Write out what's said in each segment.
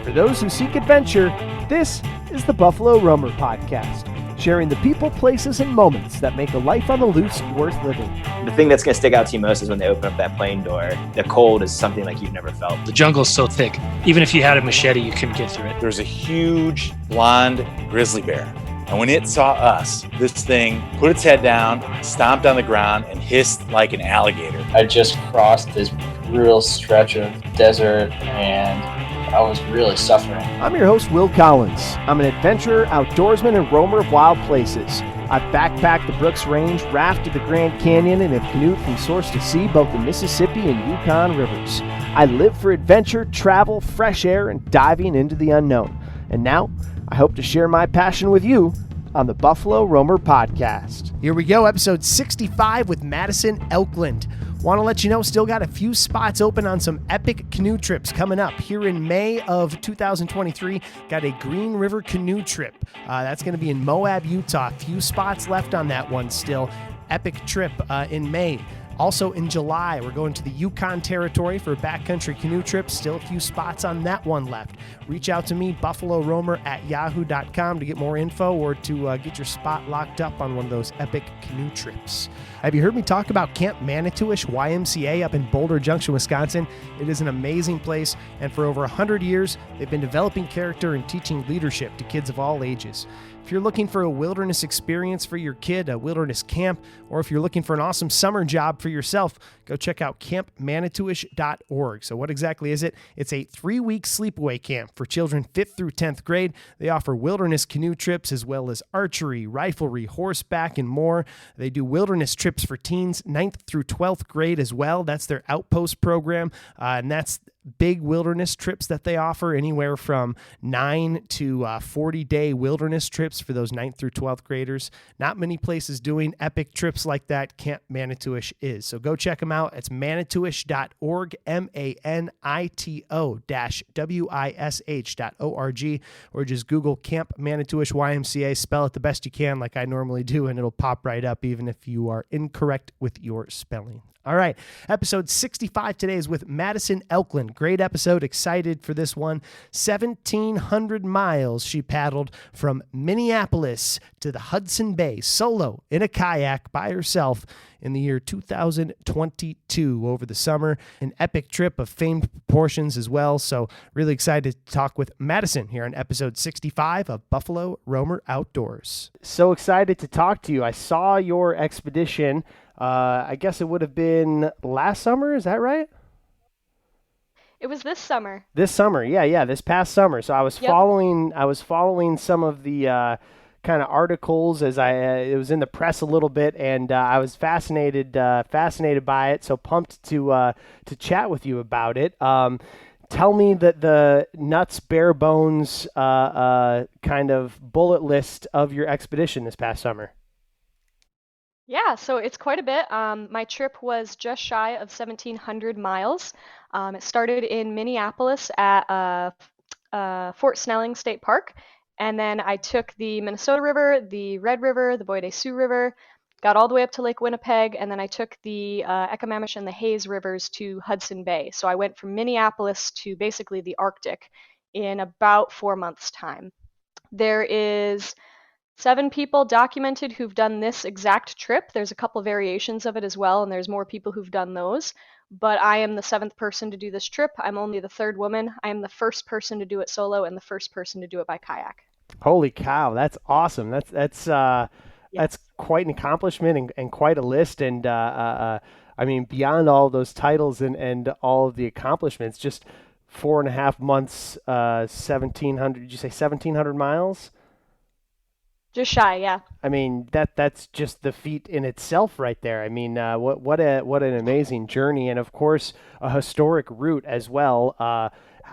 For those who seek adventure, this is the Buffalo Roamer Podcast, sharing the people, places, and moments that make a life on the loose worth living. The thing that's going to stick out to you most is when they open up that plane door. The cold is something like you've never felt. The jungle's so thick, even if you had a machete, you couldn't get through it. There's a huge blonde grizzly bear. And when it saw us, this thing put its head down, stomped on the ground, and hissed like an alligator. I just crossed this brutal stretch of desert, and I was really suffering. I'm your host, Will Collins. I'm an adventurer, outdoorsman, and roamer of wild places. I've backpacked the Brooks Range, rafted the Grand Canyon, and have canoed from source to sea, both the Mississippi and Yukon rivers. I live for adventure, travel, fresh air, and diving into the unknown. And now, I hope to share my passion with you on the Buffalo Roamer Podcast. Here we go, episode 65 with Madison Elklund. Want to let you know, still got a few spots open on some epic canoe trips coming up here in May of 2023. Got a Green River canoe trip. That's going to be in Moab, Utah. Few spots left on that one still. Epic trip in May. Also in July, we're going to the Yukon Territory for a backcountry canoe trip. Still a few spots on that one left. Reach out to me, buffaloroamer@yahoo.com, to get more info or to get your spot locked up on one of those epic canoe trips. Have you heard me talk about Camp Manitouish YMCA up in Boulder Junction, Wisconsin? It is an amazing place, and for over 100 years, they've been developing character and teaching leadership to kids of all ages. If you're looking for a wilderness experience for your kid, a wilderness camp, or if you're looking for an awesome summer job for yourself, go check out campmanitouish.org. So what exactly is it? It's a 3-week sleepaway camp for children 5th through 10th grade. They offer wilderness canoe trips as well as archery, riflery, horseback, and more. They do wilderness trips for teens 9th through 12th grade as well. That's their outpost program, and that's big wilderness trips that they offer, anywhere from 9 to 40-day wilderness trips for those 9th through 12th graders. Not many places doing epic trips like that. Camp Manitouish is. So go check them out. It's manitouish.org, manito-wish.org, or just Google Camp Manitouish YMCA. Spell it the best you can like I normally do, and it'll pop right up even if you are incorrect with your spelling. All right, episode 65 today is with Madison Elklund. Great episode, excited for this one. 1,700 miles she paddled from Minneapolis to the Hudson Bay, solo in a kayak by herself in the year 2022 over the summer. An epic trip of famed proportions as well. So really excited to talk with Madison here on episode 65 of Buffalo Roamer Outdoors. So excited to talk to you. I saw your expedition. I guess it would have been last summer. Is that right? It was this summer. This summer. Yeah. This past summer. So I was following some of the kind of articles as it was in the press a little bit, and I was fascinated by it. So pumped to chat with you about it. Tell me the nuts, bare bones kind of bullet list of your expedition this past summer. Yeah, so it's quite a bit. My trip was just shy of 1,700 miles. It started in Minneapolis at Fort Snelling State Park, and then I took the Minnesota River, the Red River, the Bois des Sioux River, got all the way up to Lake Winnipeg, and then I took the Eckamamish and the Hayes rivers to Hudson Bay. So I went from Minneapolis to basically the Arctic in about 4 months' time. There is 7 people documented who've done this exact trip. There's a couple variations of it as well, and there's more people who've done those. But I am the 7th person to do this trip. I'm only the 3rd woman. I am the first person to do it solo and the first person to do it by kayak. Holy cow, that's awesome. That's quite an accomplishment and quite a list. And I mean, beyond all those titles and all of the accomplishments, just 4.5 months, 1,700. Did you say 1,700 miles? Just shy, yeah. I mean, that's just the feat in itself right there. I mean, what an amazing journey, and of course a historic route as well.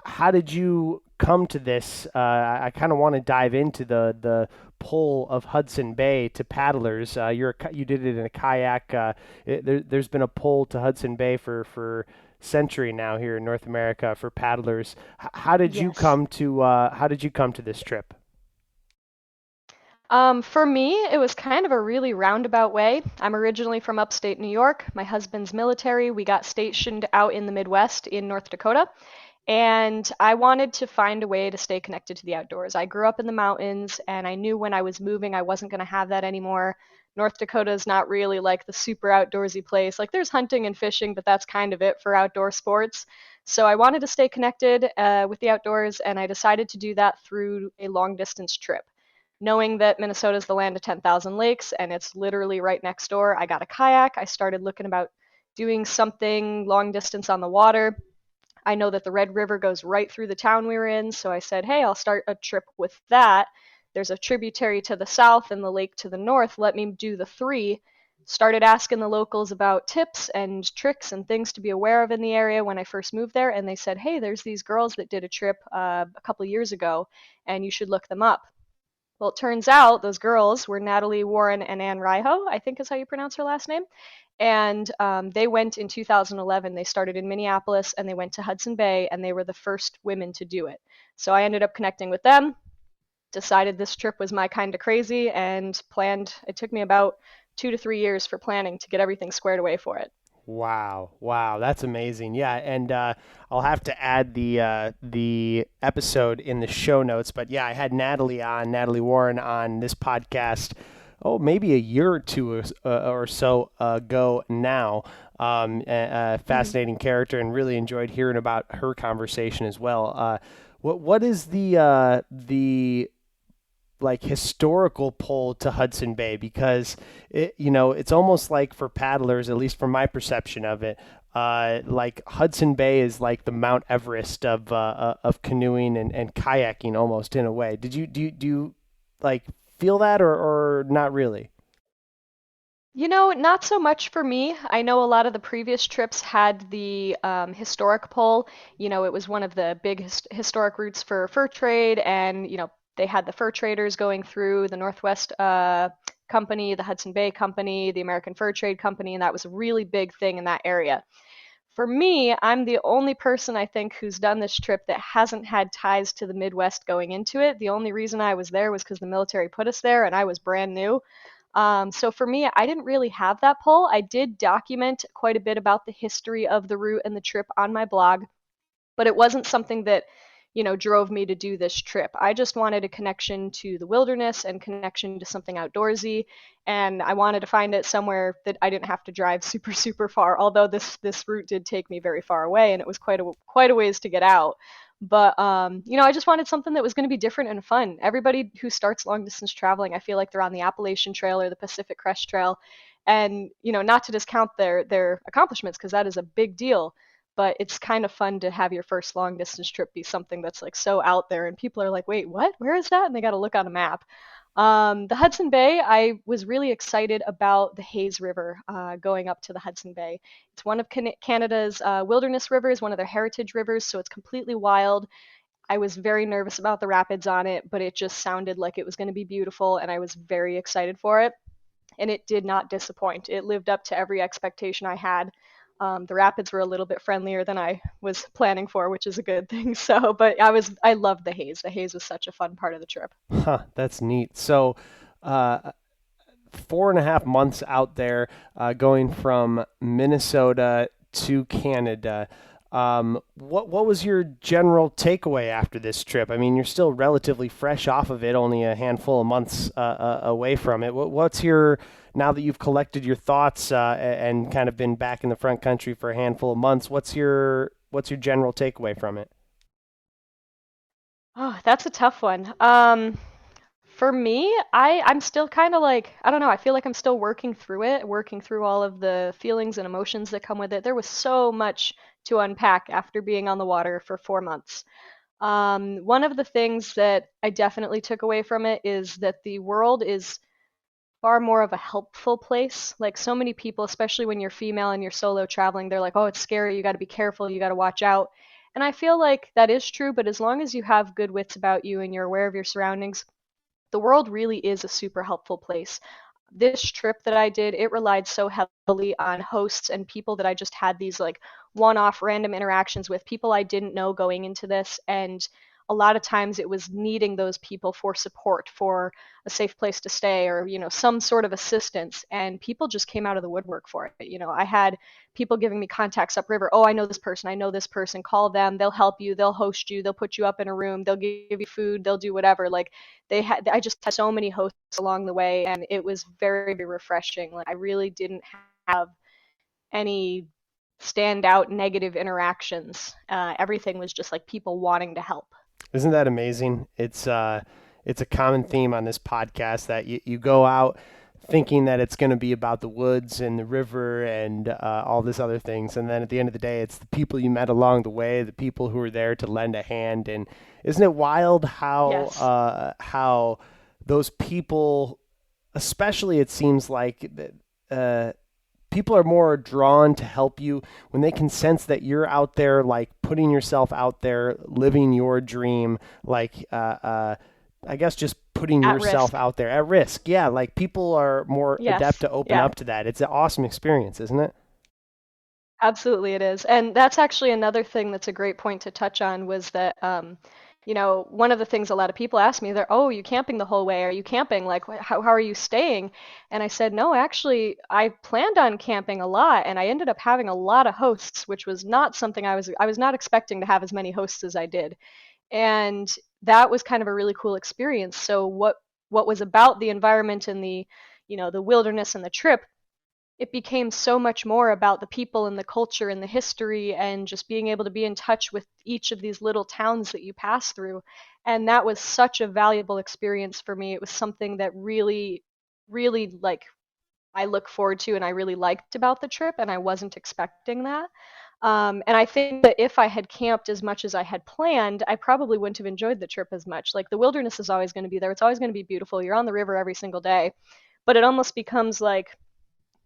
How did you come to this? I kind of want to dive into the pull of Hudson Bay to paddlers. You did it in a kayak. There's been a pull to Hudson Bay for century now here in North America for paddlers. How did you come to this trip? For me, it was kind of a really roundabout way. I'm originally from upstate New York. My husband's military. We got stationed out in the Midwest in North Dakota. And I wanted to find a way to stay connected to the outdoors. I grew up in the mountains, and I knew when I was moving, I wasn't going to have that anymore. North Dakota is not really like the super outdoorsy place. Like there's hunting and fishing, but that's kind of it for outdoor sports. So I wanted to stay connected with the outdoors, and I decided to do that through a long distance trip. Knowing that Minnesota is the land of 10,000 lakes and it's literally right next door, I got a kayak. I started looking about doing something long distance on the water. I know that the Red River goes right through the town we were in, so I said, hey, I'll start a trip with that. There's a tributary to the south and the lake to the north. Let me do the three. Started asking the locals about tips and tricks and things to be aware of in the area when I first moved there, and they said, hey, there's these girls that did a trip a couple years ago, and you should look them up. Well, it turns out those girls were Natalie Warren and Ann Riho, I think is how you pronounce her last name. And they went in 2011. They started in Minneapolis and they went to Hudson Bay, and they were the first women to do it. So I ended up connecting with them, decided this trip was my kind of crazy, and planned. It took me about 2 to 3 years for planning to get everything squared away for it. Wow, that's amazing. Yeah, and I'll have to add the episode in the show notes. But yeah, I had Natalie Warren on this podcast, maybe a year or two or so ago now. A fascinating character, and really enjoyed hearing about her conversation as well. What is the like historical pull to Hudson Bay? Because it's almost like for paddlers, at least from my perception of it, like Hudson Bay is like the Mount Everest of canoeing and kayaking, almost, in a way. Do you like feel that, or not really? Not so much for me. I know a lot of the previous trips had the historic pull. It was one of the big historic routes for fur trade, and they had the fur traders going through the Northwest Company, the Hudson Bay Company, the American Fur Trade Company, and that was a really big thing in that area. For me, I'm the only person, I think, who's done this trip that hasn't had ties to the Midwest going into it. The only reason I was there was because the military put us there and I was brand new. So for me, I didn't really have that pull. I did document quite a bit about the history of the route and the trip on my blog, but it wasn't something that drove me to do this trip. I just wanted a connection to the wilderness and connection to something outdoorsy, and I wanted to find it somewhere that I didn't have to drive super, super far. Although this route did take me very far away, and it was quite a ways to get out. But I just wanted something that was going to be different and fun. Everybody who starts long distance traveling, I feel like they're on the Appalachian Trail or the Pacific Crest Trail, and not to discount their accomplishments, because that is a big deal, but it's kind of fun to have your first long distance trip be something that's like so out there and people are like, wait, what? Where is that? And they got to look on a map. The Hudson Bay, I was really excited about the Hayes River going up to the Hudson Bay. It's one of Canada's wilderness rivers, one of their heritage rivers, so it's completely wild. I was very nervous about the rapids on it, but it just sounded like it was going to be beautiful, and I was very excited for it. And it did not disappoint. It lived up to every expectation I had. The rapids were a little bit friendlier than I was planning for, which is a good thing. So, but I loved the haze. The haze was such a fun part of the trip. That's neat. So, 4.5 months out there, going from Minnesota to Canada. What was your general takeaway after this trip? I mean, you're still relatively fresh off of it, only a handful of months away from it. What's your, now that you've collected your thoughts and kind of been back in the front country for a handful of months, what's your general takeaway from it? Oh, that's a tough one. For me, I'm still kind of like, I don't know, I feel like I'm still working through it, working through all of the feelings and emotions that come with it. There was so much to unpack after being on the water for 4 months. One of the things that I definitely took away from it is that the world is far more of a helpful place. Like so many people, especially when you're female and you're solo traveling, they're like, oh, it's scary, you got to be careful, you got to watch out. And I feel like that is true, but as long as you have good wits about you and you're aware of your surroundings, the world really is a super helpful place. This trip that I did, it relied so heavily on hosts and people that I just had these like one-off random interactions with, people I didn't know going into this. And a lot of times it was needing those people for support, for a safe place to stay, or some sort of assistance, and people just came out of the woodwork for it. I had people giving me contacts upriver. Oh, I know this person, call them, they'll help you, they'll host you, they'll put you up in a room, they'll give you food, they'll do whatever. Like I just had so many hosts along the way, and it was very, very refreshing. Like I really didn't have any standout negative interactions. Everything was just like people wanting to help. Isn't that amazing? It's a common theme on this podcast that you go out thinking that it's going to be about the woods and the river and all this other things, and then at the end of the day, it's the people you met along the way, the people who were there to lend a hand. And isn't it wild how Yes. How those people, especially it seems like people are more drawn to help you when they can sense that you're out there, like putting yourself out there, living your dream, like I guess just putting At yourself risk. out there at risk. Yeah, like people are more Yes. adept to open Yeah. up to that. It's an awesome experience, isn't it? Absolutely, it is. And that's actually another thing that's a great point to touch on was that, one of the things a lot of people ask me, they're, oh, you camping the whole way? Are you camping? Like, how are you staying? And I said, no, actually, I planned on camping a lot, and I ended up having a lot of hosts, which was not something I was not expecting to have as many hosts as I did. And that was kind of a really cool experience. So what was about the environment and the wilderness and the trip, it became so much more about the people and the culture and the history and just being able to be in touch with each of these little towns that you pass through. And that was such a valuable experience for me. It was something that really, really like I look forward to and I really liked about the trip, and I wasn't expecting that. And I think that if I had camped as much as I had planned, I probably wouldn't have enjoyed the trip as much. Like the wilderness is always going to be there. It's always going to be beautiful. You're on the river every single day, but it almost becomes like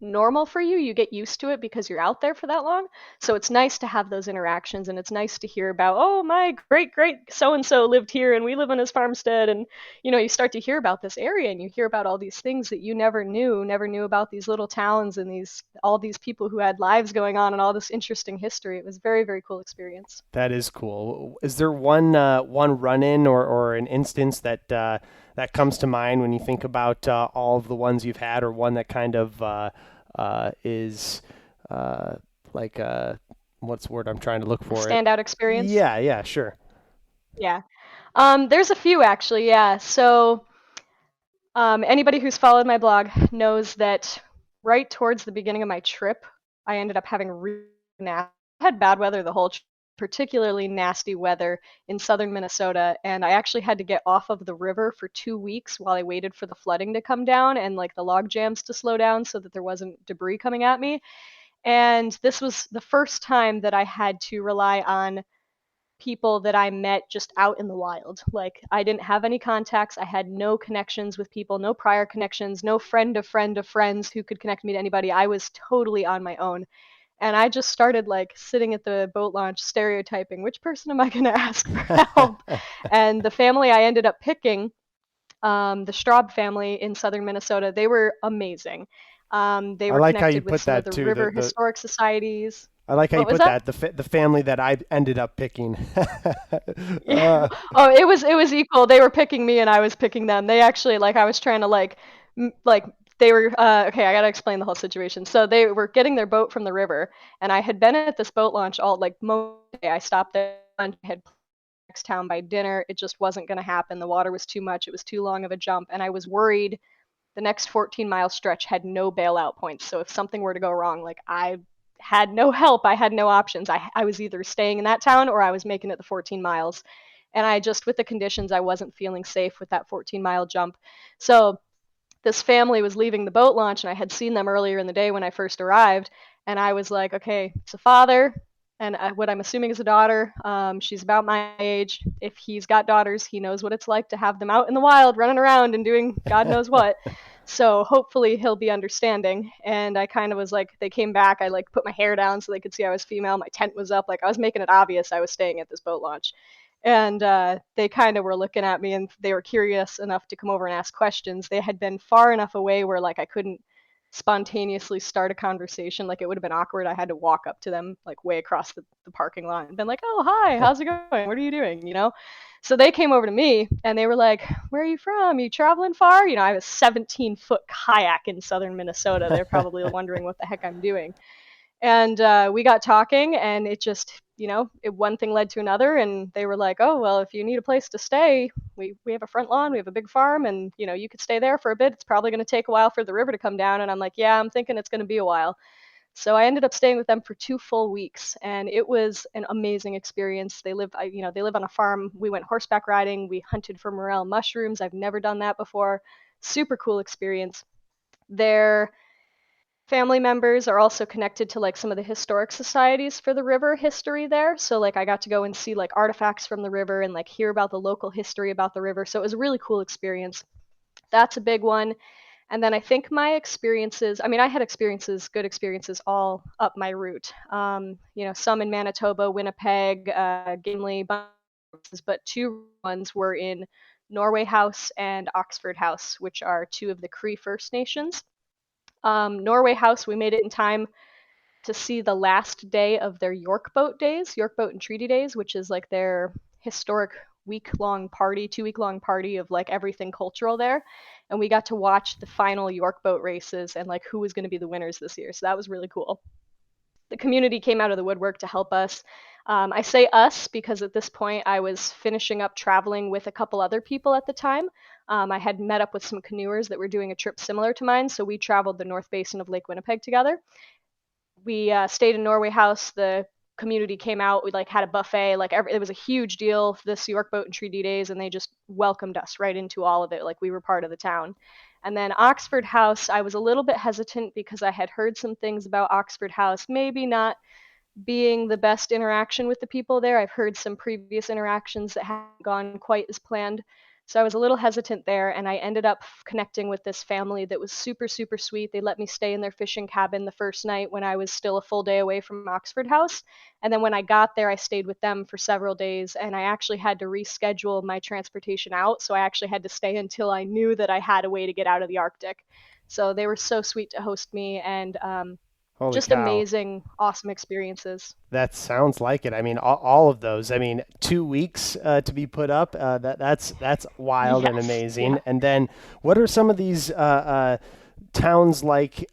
normal for you. You get used to it because you're out there for that long. So it's nice to have those interactions, and it's nice to hear about, oh, my great great so and so lived here and we live on his farmstead, and you start to hear about this area and you hear about all these things that you never knew about these little towns and all these people who had lives going on and all this interesting history. It was very, very cool experience. That is cool. Is there one run-in or an instance that that comes to mind when you think about all of the ones you've had, or one that kind of is like what's the word I'm trying to look for? Standout experience? Yeah, sure. Yeah. There's a few actually, yeah. So anybody who's followed my blog knows that right towards the beginning of my trip, I ended up having I had bad weather the whole trip, particularly nasty weather in southern Minnesota, and I actually had to get off of the river for 2 weeks while I waited for the flooding to come down and like the log jams to slow down so that there wasn't debris coming at me. And this was the first time that I had to rely on people that I met just out in the wild. Like I didn't have any contacts. I had no connections with people, no prior connections, no friend of friend of friends who could connect me to anybody. I was totally on my own. And I just started like sitting at the boat launch stereotyping, which person am I going to ask for help? And the family I ended up picking, the Straub family in southern Minnesota, they were amazing. They were like how you connected put with some of that the too, river the- historic societies. I like how you What was put that? the family that I ended up picking. Yeah. Oh, it was equal. They were picking me and I was picking them. They actually like I was trying to like they were okay, I got to explain the whole situation. So they were getting their boat from the river, and I had been at this boat launch all like most day. I stopped there and had next town by dinner. It just wasn't going to happen. The water was too much. It was too long of a jump, and I was worried the next 14-mile stretch had no bailout points. So if something were to go wrong, like I had no help, I had no options. I was either staying in that town or I was making it the 14 miles. And I just, with the conditions, I wasn't feeling safe with that 14-mile jump. So this family was leaving the boat launch, and I had seen them earlier in the day when I first arrived. And I was like, okay, it's a father and what I'm assuming is a daughter. She's about my age. If he's got daughters, he knows what it's like to have them out in the wild running around and doing God knows what. So hopefully he'll be understanding. And I kind of was like, they came back. I like put my hair down so they could see I was female. My tent was up. Like I was making it obvious I was staying at this boat launch. And they kind of were looking at me, and they were curious enough to come over and ask questions. They had been far enough away where like I couldn't spontaneously start a conversation. Like it would have been awkward. I had to walk up to them like way across the parking lot and been like, "Oh, hi, how's it going? What are you doing?" You know? So they came over to me and they were like, "Where are you from? You traveling far?" You know, I have a 17-foot kayak in southern Minnesota. They're probably wondering what the heck I'm doing. And we got talking, and it just, one thing led to another, and they were like, "Oh, well, if you need a place to stay, we have a front lawn, we have a big farm, and you could stay there for a bit. It's probably going to take a while for the river to come down." And I'm like, "Yeah, I'm thinking it's going to be a while." So I ended up staying with them for 2 full weeks, and it was an amazing experience. They live on a farm. We went horseback riding. We hunted for morel mushrooms. I've never done that before. Super cool experience. Their family members are also connected to like some of the historic societies for the river history there. So like I got to go and see like artifacts from the river and like hear about the local history about the river. So it was a really cool experience. That's a big one. And then I think my experiences, I mean, I had experiences, good experiences all up my route. Some in Manitoba, Winnipeg, Gimli, but two ones were in Norway House and Oxford House, which are two of the Cree First Nations. Norway House, we made it in time to see the last day of their York Boat Days, York Boat and Treaty Days, which is like their historic week-long party, 2-week-long party of like everything cultural there. And we got to watch the final York Boat races and like who was going to be the winners this year. So that was really cool. The community came out of the woodwork to help us. I say us because at this point I was finishing up traveling with a couple other people at the time. I had met up with some canoers that were doing a trip similar to mine, so we traveled the North Basin of Lake Winnipeg together. We stayed in Norway House. The community came out. We like had a buffet. It was a huge deal, this York Boat and Treaty Days, and they just welcomed us right into all of it, like we were part of the town. And then Oxford House, I was a little bit hesitant because I had heard some things about Oxford House, maybe not being the best interaction with the people there. I've heard some previous interactions that haven't gone quite as planned. So I was a little hesitant there, and I ended up connecting with this family that was super, super sweet. They let me stay in their fishing cabin the first night when I was still a full day away from Oxford House. And then when I got there, I stayed with them for several days, and I actually had to reschedule my transportation out. So I actually had to stay until I knew that I had a way to get out of the Arctic. So they were so sweet to host me, and Holy just cow. amazing, awesome experiences. That sounds like it. I mean, all of those. I mean, 2 weeks to be put up. That's wild and Yes, amazing. yeah. And then, what are some of these towns like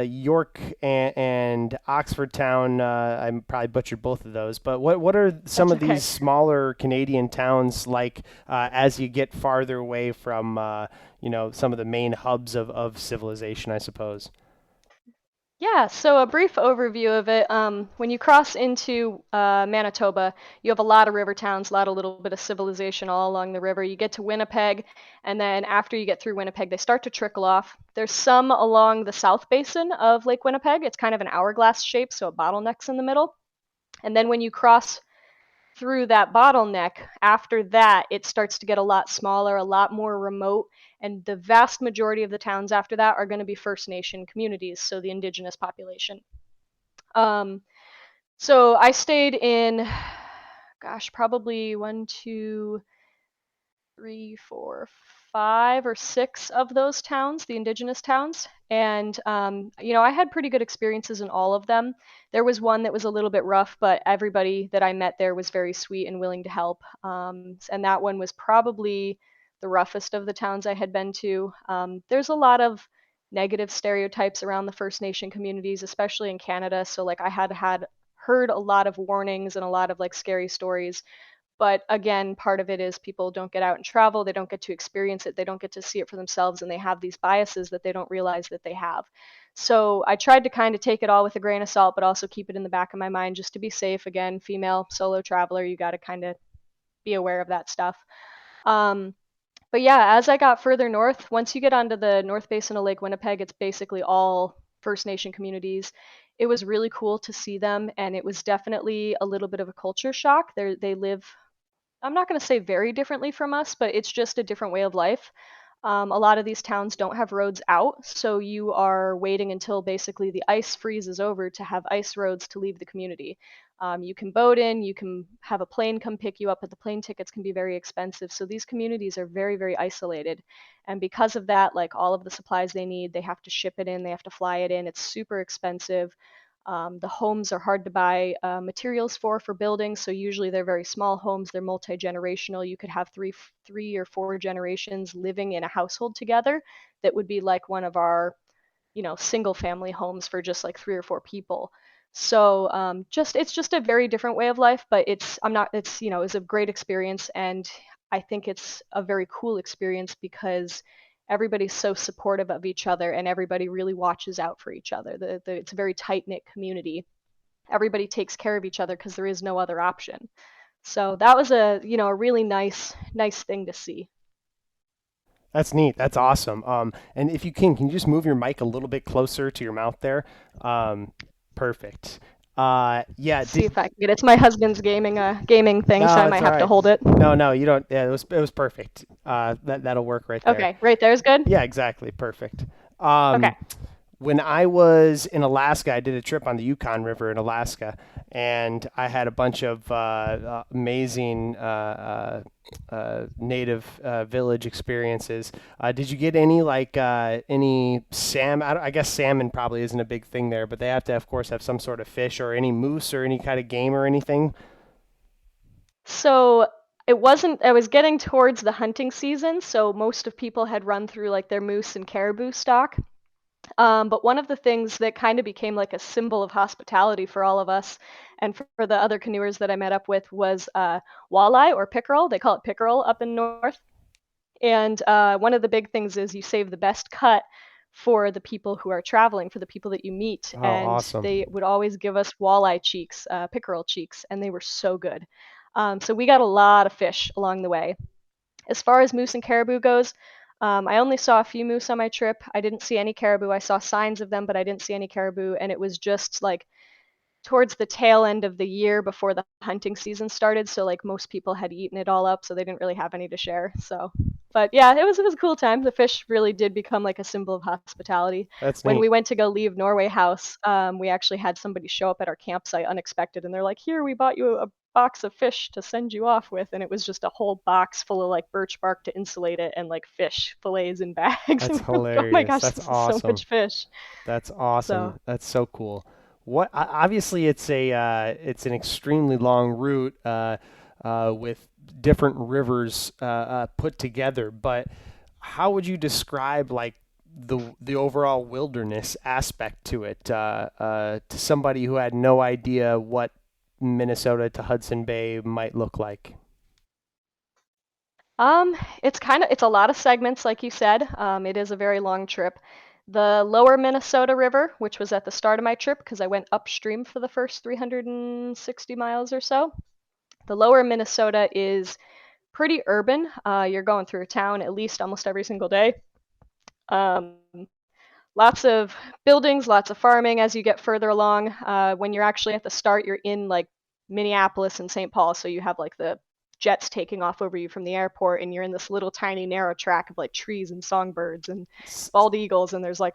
York and Oxford Town? I probably butchered both of those. But what are some That's of okay. these smaller Canadian towns like as you get farther away from some of the main hubs of civilization, I suppose? Yeah, so a brief overview of it. When you cross into Manitoba, you have a lot of river towns, a little bit of civilization all along the river. You get to Winnipeg, and then after you get through Winnipeg, they start to trickle off. There's some along the south basin of Lake Winnipeg. It's kind of an hourglass shape, so it bottlenecks in the middle. And then when you cross through that bottleneck, after that, it starts to get a lot smaller, a lot more remote, and the vast majority of the towns after that are going to be First Nation communities, so the indigenous population. So I stayed in, probably 1, 2, 3, 4, 5 or 6 of those towns, the indigenous towns. And, I had pretty good experiences in all of them. There was one that was a little bit rough, but everybody that I met there was very sweet and willing to help. And that one was probably the roughest of the towns I had been to. There's a lot of negative stereotypes around the First Nation communities, especially in Canada. So like I had heard a lot of warnings and a lot of like scary stories. But again, part of it is people don't get out and travel, they don't get to experience it, they don't get to see it for themselves, and they have these biases that they don't realize that they have. So I tried to kind of take it all with a grain of salt, but also keep it in the back of my mind just to be safe. Again, female solo traveler, you got to kind of be aware of that stuff. But yeah, as I got further north, once you get onto the North Basin of Lake Winnipeg, it's basically all First Nation communities. It was really cool to see them, and it was definitely a little bit of a culture shock. They live, I'm not going to say very differently from us, but it's just a different way of life. A lot of these towns don't have roads out, so you are waiting until basically the ice freezes over to have ice roads to leave the community. You can boat in, you can have a plane come pick you up, but the plane tickets can be very expensive. So these communities are very, very isolated. And because of that, like all of the supplies they need, they have to ship it in, they have to fly it in. It's super expensive. The homes are hard to buy materials for buildings, so usually they're very small homes. They're multi-generational. You could have three or four generations living in a household together. That would be like one of our, single family homes for just like 3 or 4 people. So it's just a very different way of life, but it's a great experience, and I think it's a very cool experience because everybody's so supportive of each other and everybody really watches out for each other. It's a very tight-knit community. Everybody takes care of each other because there is no other option. So that was a really nice thing to see. That's neat. That's awesome. And if you can you just move your mic a little bit closer to your mouth there? Perfect. Yeah. See if I can get it. It's my husband's gaming thing, No, so I it's might all have to right. hold it. No, you don't. Yeah, it was perfect. That'll work right there. Okay, right there's good? Yeah, exactly. Perfect. Okay. When I was in Alaska, I did a trip on the Yukon River in Alaska, and I had a bunch of amazing native village experiences. Did you get any any salmon? I guess salmon probably isn't a big thing there, but they have to, of course, have some sort of fish or any moose or any kind of game or anything. So it wasn't, I was getting towards the hunting season, so most of people had run through like their moose and caribou stock. But one of the things that kind of became like a symbol of hospitality for all of us and for the other canoers that I met up with was walleye or pickerel. They call it pickerel up in north. And one of the big things is you save the best cut for the people who are traveling, for the people that you meet. Oh, and awesome. They would always give us walleye cheeks, pickerel cheeks, and they were so good. So we got a lot of fish along the way. As far as moose and caribou goes, I only saw a few moose on my trip. I didn't see any caribou. I saw signs of them, but I didn't see any caribou. And it was just like towards the tail end of the year before the hunting season started. So like most people had eaten it all up, so they didn't really have any to share. So, but yeah, it was a cool time. The fish really did become like a symbol of hospitality. That's When neat. we went to go leave Norway House, we actually had somebody show up at our campsite unexpected, and they're like, "Here, we bought you a box of fish to send you off with," and it was just a whole box full of like birch bark to insulate it and like fish fillets in bags. That's And we're like, oh my hilarious. gosh, That's this is awesome. so much fish. That's awesome. So That's so cool. Obviously it's it's an extremely long route with different rivers put together, but how would you describe like the overall wilderness aspect to it to somebody who had no idea what Minnesota to Hudson Bay might look like? It's a lot of segments, like you said. It is a very long trip. The lower Minnesota River, which was at the start of my trip because I went upstream for the first 360 miles or so. The lower Minnesota is pretty urban. You're going through a town at least almost every single day. Lots of buildings, lots of farming as you get further along. When you're actually at the start, you're in like Minneapolis and St. Paul, so you have like the jets taking off over you from the airport, and you're in this little tiny narrow track of like trees and songbirds and bald eagles, and there's like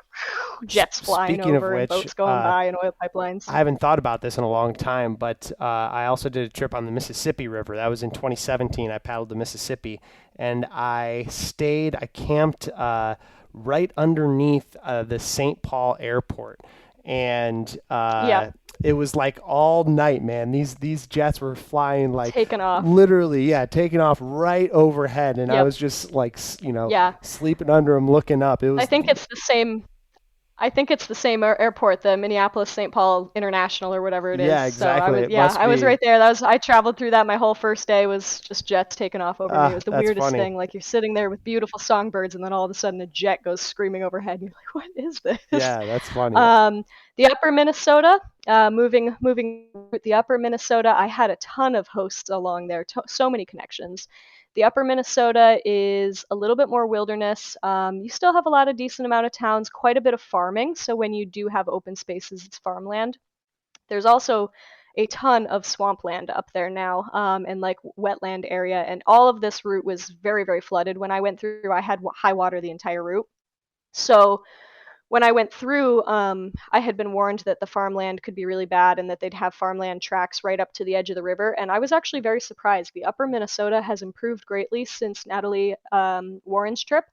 jets flying Speaking of over and which, boats going by and oil pipelines. I haven't thought about this in a long time, but I also did a trip on the Mississippi River. That was in 2017. I paddled the Mississippi, and I camped right underneath the St. Paul airport. And Yeah, it was like all night, man. These jets were flying like taken off. literally, yeah, taking off right overhead, and I Yep. was just like, Yeah, sleeping under them, looking up. It I was, think it's the same. I think it's the same airport, the Minneapolis St. Paul International or whatever it is. yeah, So I exactly. was, It yeah, must I was be. right there. I traveled through that. My whole first day was just jets taking off over me. It was the That's weirdest funny. thing. Like you're sitting there with beautiful songbirds, and then all of a sudden a jet goes screaming overhead, and you're like, "What is this?" Yeah, that's funny. The Upper Minnesota, moving with the Upper Minnesota, I had a ton of hosts along there. So many connections. The Upper Minnesota is a little bit more wilderness. You still have a lot of decent amount of towns, quite a bit of farming. So when you do have open spaces, it's farmland. There's also a ton of swampland up there now, and like wetland area. And all of this route was very, very flooded. When I went through, I had high water the entire route. So when I went through, I had been warned that the farmland could be really bad and that they'd have farmland tracks right up to the edge of the river. And I was actually very surprised. The upper Minnesota has improved greatly since Natalie Warren's trip.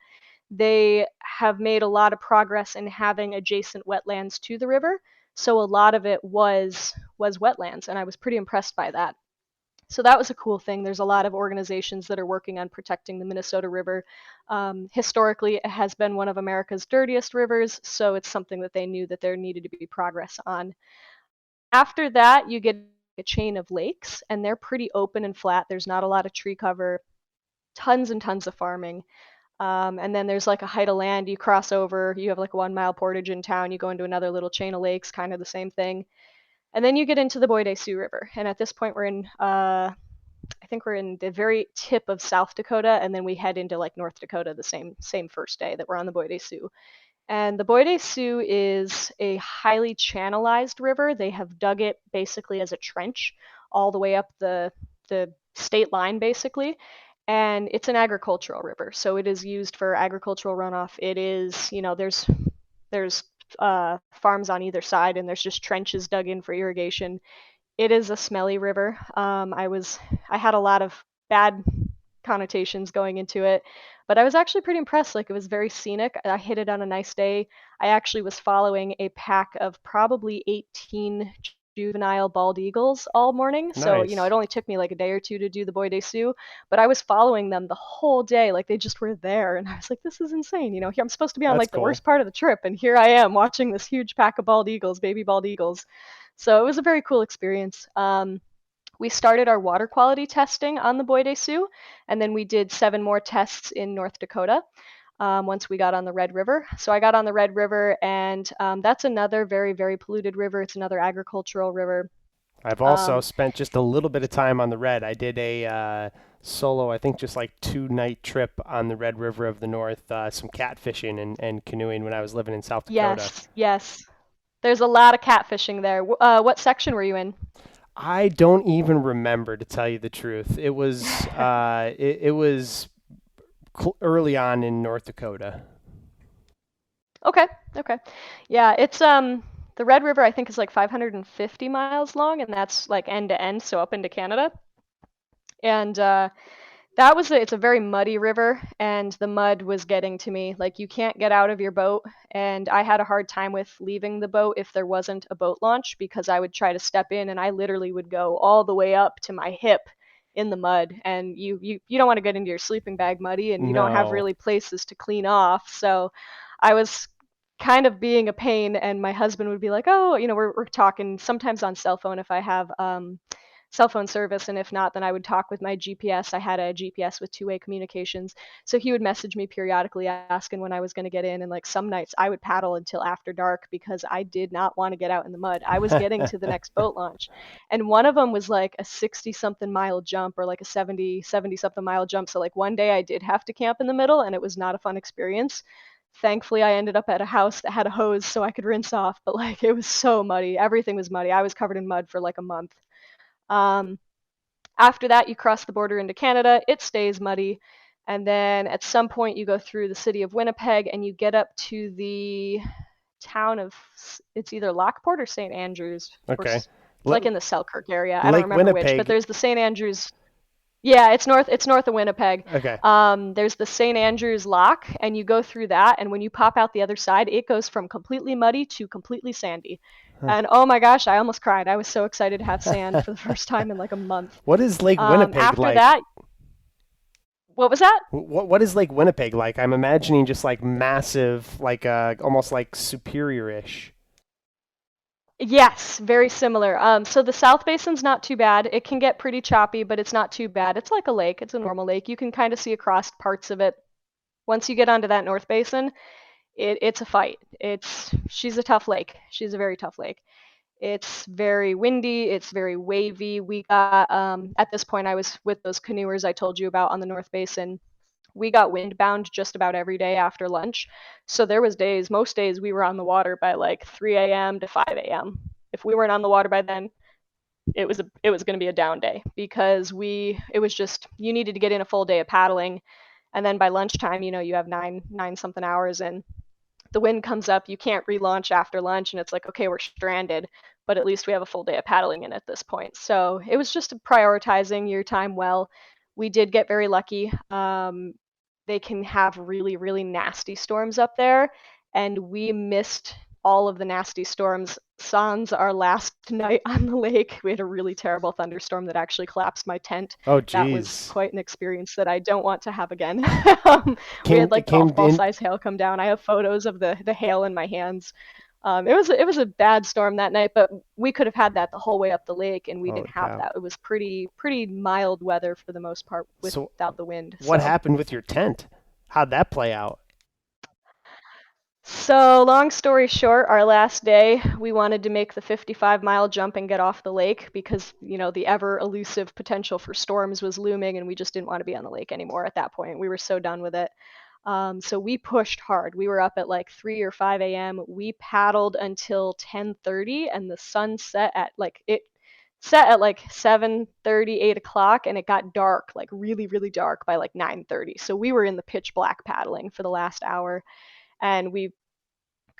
They have made a lot of progress in having adjacent wetlands to the river. So a lot of it was wetlands, and I was pretty impressed by that. So that was a cool thing. There's a lot of organizations that are working on protecting the Minnesota River. Historically, it has been one of America's dirtiest rivers, so it's something that they knew that there needed to be progress on. After that, you get a chain of lakes, and they're pretty open and flat. There's not a lot of tree cover, tons and tons of farming. And then there's like a height of land you cross over. You have like a 1 mile portage in town. You go into another little chain of lakes, kind of the same thing. And then you get into the Bois des Sioux River. And at this point, we're in, I think we're in the very tip of South Dakota, and then we head into like North Dakota the same first day that we're on the Bois des Sioux. And the Bois des Sioux is a highly channelized river. They have dug it basically as a trench all the way up the state line, basically. And it's an agricultural river, so it is used for agricultural runoff. It is, there's farms on either side, and there's just trenches dug in for irrigation. It is a smelly river. I had a lot of bad connotations going into it, but I was actually pretty impressed. Like, it was very scenic. I hit it on a nice day. I actually was following a pack of probably 18 juvenile bald eagles all morning. So, Nice. it only took me like a day or two to do the Bois des Sioux, but I was following them the whole day. Like, they just were there. And I was like, this is insane. Here I'm supposed to be on That's like the cool. worst part of the trip. And here I am watching this huge pack of bald eagles, baby bald eagles. So it was a very cool experience. We started our water quality testing on the Bois des Sioux, and then we did 7 more tests in North Dakota once we got on the Red River. So I got on the Red River, and that's another very, very polluted river. It's another agricultural river. I've also spent just a little bit of time on the Red. I did a solo, I think just like 2-night trip on the Red River of the North, some catfishing and canoeing when I was living in South Dakota. Yes. There's a lot of catfishing there. What section were you in? I don't even remember, to tell you the truth. It was it was early on in North Dakota. Okay. Yeah, it's the Red River, I think, is like 550 miles long, and that's like end to end, so up into Canada. And it's a very muddy river, and the mud was getting to me. Like, you can't get out of your boat, and I had a hard time with leaving the boat if there wasn't a boat launch, because I would try to step in and I literally would go all the way up to my hip in the mud, and you don't want to get into your sleeping bag muddy, and you don't have No. really places to clean off. So I was kind of being a pain, and my husband would be like, oh, we're talking sometimes on cell phone if I have cell phone service, and if not, then I would talk with my GPS. I had a GPS with 2-way communications, so he would message me periodically asking when I was going to get in, and like some nights I would paddle until after dark because I did not want to get out in the mud. I was getting to the next boat launch, and one of them was like a 60-something mile jump, or like a 70-something mile jump. So like one day I did have to camp in the middle, and it was not a fun experience. Thankfully, I ended up at a house that had a hose so I could rinse off, but like it was so muddy. Everything was muddy. I was covered in mud for like a month. After that, you cross the border into Canada. It stays muddy. And then at some point, you go through the city of Winnipeg, and you get up to the town of, it's either Lockport or St. Andrews. Okay. It's like in the Selkirk area. I don't Lake remember which, Winnipeg. but there's the St. Andrews. Yeah, it's north of Winnipeg. Okay. There's the St. Andrews Lock, and you go through that, and when you pop out the other side, it goes from completely muddy to completely sandy. And oh my gosh, I almost cried. I was so excited to have sand for the first time in like a month. What is Lake Winnipeg After like? that, what was that? What is Lake Winnipeg like? I'm imagining just like massive, like almost like Superior-ish. Yes, very similar. So the South Basin's not too bad. It can get pretty choppy, but it's not too bad. It's like a lake. It's a normal lake. You can kind of see across parts of it. Once you get onto that North Basin, it's a fight. She's a tough lake. She's a very tough lake. It's very windy. It's very wavy. We got at this point, I was with those canoers I told you about on the North Basin. We got windbound just about every day after lunch. So there was most days we were on the water by like 3 a.m. to 5 a.m. If we weren't on the water by then, it was going to be a down day, because it was just, you needed to get in a full day of paddling. And then by lunchtime, you have nine something hours, and the wind comes up, you can't relaunch after lunch, and it's like, okay, we're stranded, but at least we have a full day of paddling in at this point. So it was just prioritizing your time well. We did get very lucky. They can have really, really nasty storms up there, and we missed all of the nasty storms. Sans our last night on the lake, we had a really terrible thunderstorm that actually collapsed my tent. Oh, That was geez. quite an experience that I don't want to have again. We had like golf ball size hail come down. I have photos of the hail in my hands. It was a bad storm that night, but we could have had that the whole way up the lake, and we didn't have that. It was pretty mild weather for the most part without the wind. What happened with your tent? How'd that play out? So long story short, our last day, we wanted to make the 55-mile jump and get off the lake because, the ever elusive potential for storms was looming, and we just didn't want to be on the lake anymore at that point. We were so done with it. So we pushed hard. We were up at like 3 or 5 a.m. We paddled until 10:30, and the sun set at like 7:30, 8 o'clock, and it got dark, like really, really dark by like 9:30. So we were in the pitch black paddling for the last hour, and we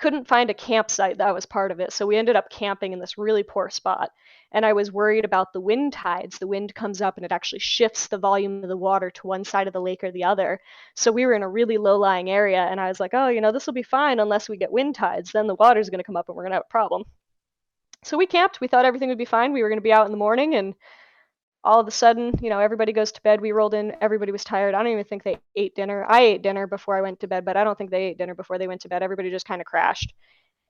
couldn't find a campsite that was part of it. So we ended up camping in this really poor spot. And I was worried about the wind tides. The wind comes up and it actually shifts the volume of the water to one side of the lake or the other. So we were in a really low-lying area, and I was like, oh, this will be fine unless we get wind tides. Then the water's going to come up and we're going to have a problem. So we camped. We thought everything would be fine. We were going to be out in the morning, and all of a sudden, everybody goes to bed. We rolled in. Everybody was tired. I don't even think they ate dinner. I ate dinner before I went to bed, but I don't think they ate dinner before they went to bed. Everybody just kind of crashed.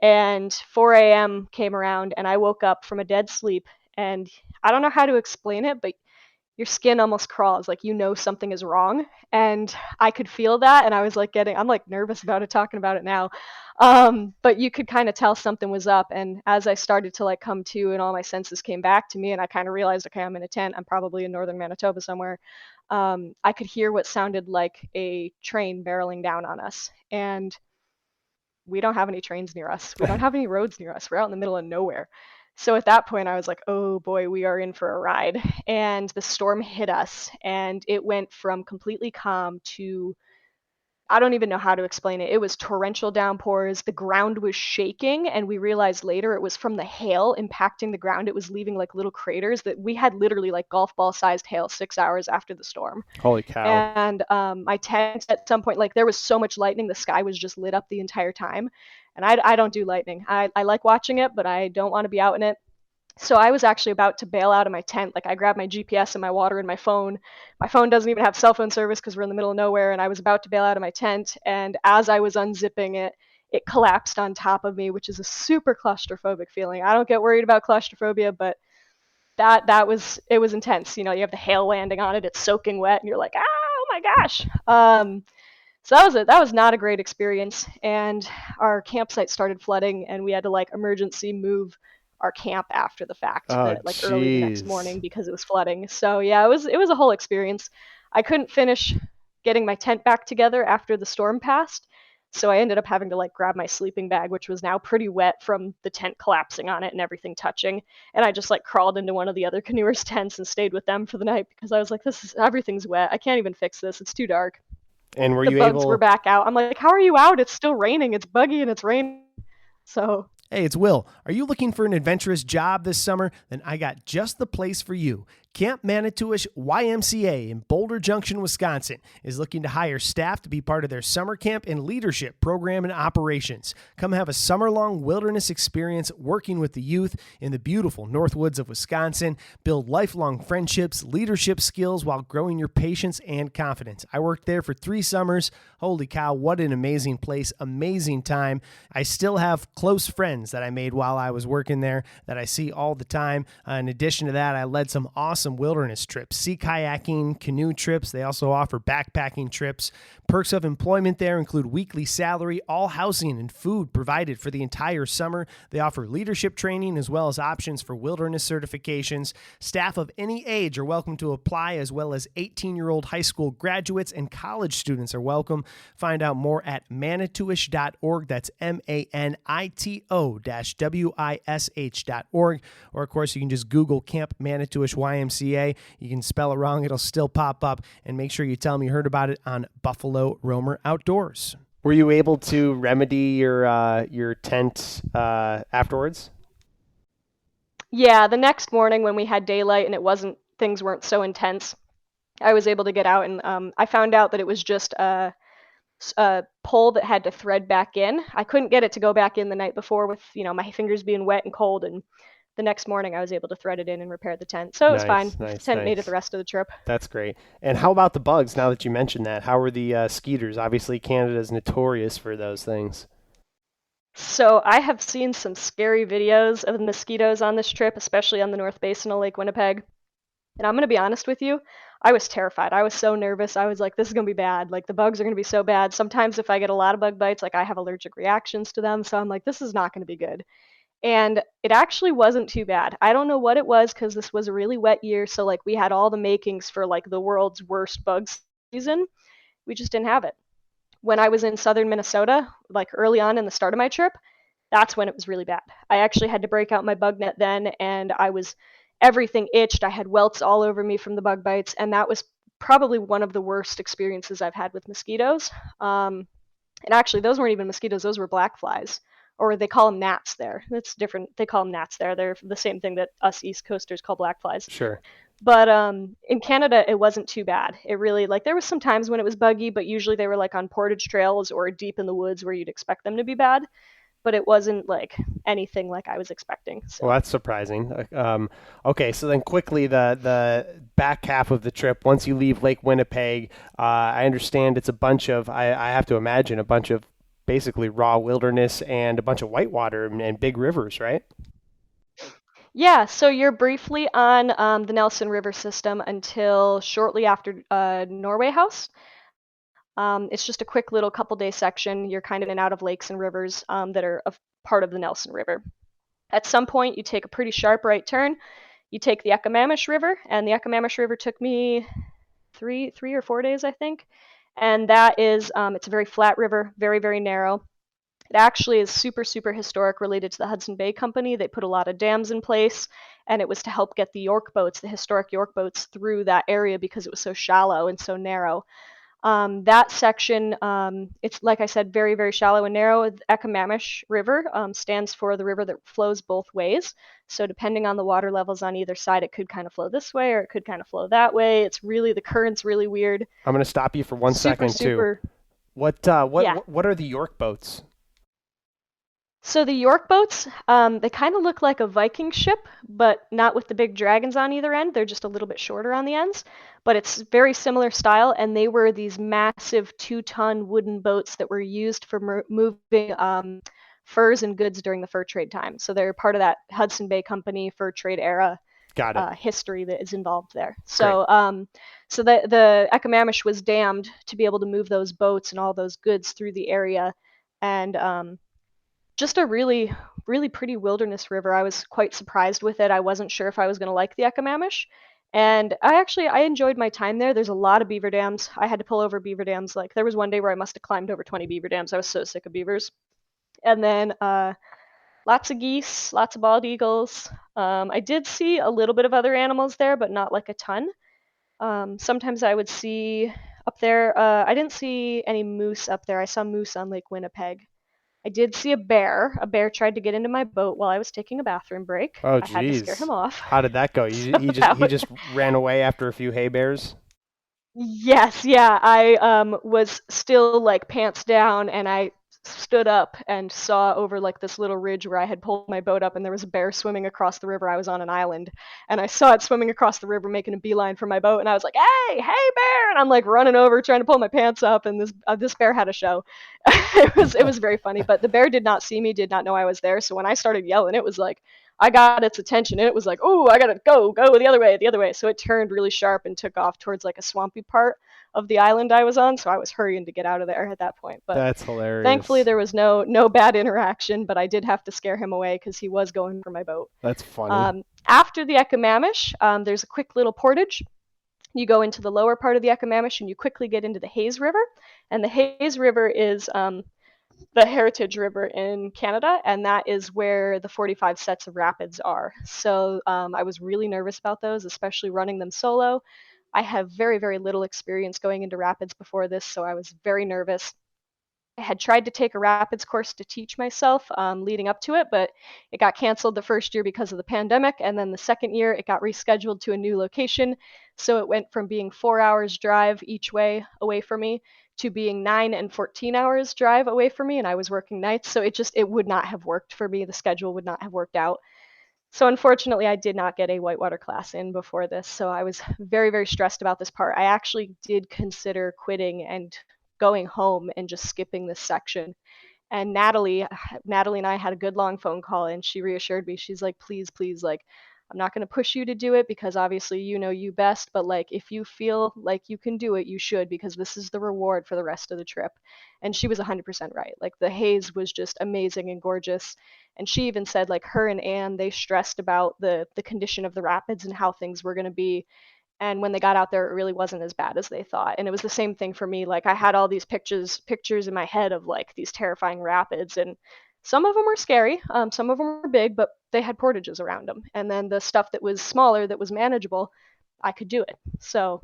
And 4 a.m. came around, and I woke up from a dead sleep. And I don't know how to explain it, but your skin almost crawls, like something is wrong. And I could feel that, and I was like I'm like nervous about it, talking about it now. But you could kind of tell something was up. And as I started to like come to, and all my senses came back to me, and I kind of realized, okay, I'm in a tent. I'm probably in northern Manitoba somewhere. I could hear what sounded like a train barreling down on us. And we don't have any trains near us. We don't have any roads near us. We're out in the middle of nowhere. So at that point, I was like, oh boy, we are in for a ride. And the storm hit us, and it went from completely calm to, I don't even know how to explain it. It was torrential downpours. The ground was shaking, and we realized later it was from the hail impacting the ground. It was leaving like little craters. That we had literally like golf ball sized hail 6 hours after the storm. Holy cow. And my tent at some point, like there was so much lightning, the sky was just lit up the entire time. And I don't do lightning. I like watching it, but I don't want to be out in it. So I was actually about to bail out of my tent. Like I grabbed my GPS and my water and my phone. My phone doesn't even have cell phone service because we're in the middle of nowhere. And I was about to bail out of my tent. And as I was unzipping it, it collapsed on top of me, which is a super claustrophobic feeling. I don't get worried about claustrophobia, but it was intense. You have the hail landing on it. It's soaking wet, and you're like, oh my gosh. So that was not a great experience. And our campsite started flooding, and we had to like emergency move our camp after the fact, early the next morning because it was flooding. So yeah, it was a whole experience. I couldn't finish getting my tent back together after the storm passed, so I ended up having to like grab my sleeping bag, which was now pretty wet from the tent collapsing on it and everything touching, and I just like crawled into one of the other canoers' tents and stayed with them for the night because I was like, everything's wet. I can't even fix this. It's too dark. And the bugs were back out. I'm like, how are you out? It's still raining. It's buggy and it's raining. So hey, it's Will. Are you looking for an adventurous job this summer? Then I got just the place for you. Camp Manitouish YMCA in Boulder Junction, Wisconsin is looking to hire staff to be part of their summer camp and leadership program and operations. Come have a summer-long wilderness experience working with the youth in the beautiful North Woods of Wisconsin. Build lifelong friendships, leadership skills while growing your patience and confidence. I worked there for 3 summers. Holy cow, what an amazing place, amazing time. I still have close friends that I made while I was working there that I see all the time. In addition to that, I led some awesome wilderness trips, sea kayaking, canoe trips. They also offer backpacking trips. Perks of employment there include weekly salary, all housing and food provided for the entire summer. They offer leadership training as well as options for wilderness certifications. Staff of any age are welcome to apply, as well as 18-year-old high school graduates and college students are welcome. Find out more at manitouish.org. That's manito-wish.org. Or, of course, you can just Google Camp Manitouish YMCA. You can spell it wrong. It'll still pop up. And make sure you tell them you heard about it on Buffalo Roamer Outdoors. Were you able to remedy your tent afterwards? Yeah, the next morning when we had daylight and things weren't so intense, I was able to get out, and I found out that it was just a pole that had to thread back in. I couldn't get it to go back in the night before with, my fingers being wet and cold, and the next morning I was able to thread it in and repair the tent. So it was fine. Nice, The nice, tent made it nice. the rest of the trip. That's great. And how about the bugs? Now that you mentioned that, how were the skeeters? Obviously, Canada's notorious for those things. So I have seen some scary videos of mosquitoes on this trip, especially on the North Basin of Lake Winnipeg. And I'm going to be honest with you, I was terrified. I was so nervous. I was like, this is going to be bad. Like, the bugs are going to be so bad. Sometimes if I get a lot of bug bites, like, I have allergic reactions to them. So I'm like, this is not going to be good. And it actually wasn't too bad. I don't know what it was because this was a really wet year. So, like, we had all the makings for, like, the world's worst bug season. We just didn't have it. When I was in southern Minnesota, like early on in the start of my trip, that's when it was really bad. I actually had to break out my bug net then, and everything itched. I had welts all over me from the bug bites, and that was probably one of the worst experiences I've had with mosquitoes. And actually, those weren't even mosquitoes; those were black flies, or they call them gnats there. That's different. They call them gnats there. They're the same thing that us East Coasters call black flies. Sure. But in Canada, it wasn't too bad. It really, like, there was some times when it was buggy, but usually they were like on portage trails or deep in the woods where you'd expect them to be bad. But it wasn't like anything like I was expecting. So. Well, that's surprising. Okay, so then quickly, the back half of the trip, once you leave Lake Winnipeg, I understand it's a bunch of, I have to imagine, a bunch of basically raw wilderness and a bunch of whitewater and big rivers, right? Yeah, so you're briefly on the Nelson River system until shortly after Norway House. It's just a quick little couple-day section. You're kind of in and out of lakes and rivers that are a part of the Nelson River. At some point, you take a pretty sharp right turn. You take the Ekamamish River, and the Ekamamish River took me three or 4 days, I think. And that is, it's a very flat river, very, very narrow. It actually is super, super historic, related to the Hudson Bay Company. They put a lot of dams in place, and it was to help get the York boats, the historic York boats, through that area because it was so shallow and so narrow. That section, it's, like I said, very, very shallow and narrow. The Ekamamish River stands for the river that flows both ways. So depending on the water levels on either side, it could kind of flow this way or it could kind of flow that way. It's really, the current's really weird. I'm going to stop you for one second too. What are the York boats? So the York boats, they kind of look like a Viking ship, but not with the big dragons on either end. They're just a little bit shorter on the ends, but it's very similar style, and they were these massive 2-ton wooden boats that were used for moving furs and goods during the fur trade time. So they're part of that Hudson Bay Company fur trade era history that is involved there. So so the Ekamamish was dammed to be able to move those boats and all those goods through the area, and just a really, really pretty wilderness river. I was quite surprised with it. I wasn't sure if I was going to like the Ekamamish. And I enjoyed my time there. There's a lot of beaver dams. I had to pull over beaver dams. Like, there was one day where I must have climbed over 20 beaver dams. I was so sick of beavers. And then lots of geese, lots of bald eagles. I did see a little bit of other animals there, but not like a ton. Sometimes I would see up there, I didn't see any moose up there. I saw moose on Lake Winnipeg. I did see a bear. A bear tried to get into my boat while I was taking a bathroom break. Oh, I had to scare him off. How did that go? He just ran away after a few hay bears? Yes, yeah. I was still like pants down, and I stood up and saw over like this little ridge where I had pulled my boat up, and there was a bear swimming across the river. I was on an island, and I saw it swimming across the river making a beeline for my boat, and I was like, hey bear, and I'm like running over trying to pull my pants up, and this bear had a show. It was very funny, but the bear did not see me, did not know I was there. So when I started yelling, it was like I got its attention. It was like, oh, I gotta go the other way. So it turned really sharp and took off towards like a swampy part of the island I was on. So I was hurrying to get out of there at that point. But that's hilarious. Thankfully, there was no bad interaction, but I did have to scare him away because he was going for my boat. That's funny. After the Ekamamish, there's a quick little portage. You go into the lower part of the Ekamamish and you quickly get into the Hayes River. And the Hayes River is the heritage river in Canada, and that is where the 45 sets of rapids are. So I was really nervous about those, especially running them solo. I have very, very little experience going into rapids before this, so I was very nervous. had tried to take a rapids course to teach myself leading up to it, but it got canceled the first year because of the pandemic. And then the second year, it got rescheduled to a new location. So it went from being 4 hours drive each way away from me to being 9 and 14 hours drive away from me. And I was working nights. So it would not have worked for me. The schedule would not have worked out. So unfortunately, I did not get a whitewater class in before this. So I was very, very stressed about this part. I actually did consider quitting and going home and just skipping this section. And Natalie and I had a good long phone call, and she reassured me. She's like, please, please, like, I'm not going to push you to do it because obviously you know you best, but like if you feel like you can do it, you should, because this is the reward for the rest of the trip. And she was 100% right. Like the haze was just amazing and gorgeous. And she even said like her and Anne, they stressed about the condition of the rapids and how things were going to be. And when they got out there, it really wasn't as bad as they thought. And it was the same thing for me. Like I had all these pictures in my head of like these terrifying rapids, and some of them were scary, some of them were big, but they had portages around them. And then the stuff that was smaller, that was manageable, I could do it. So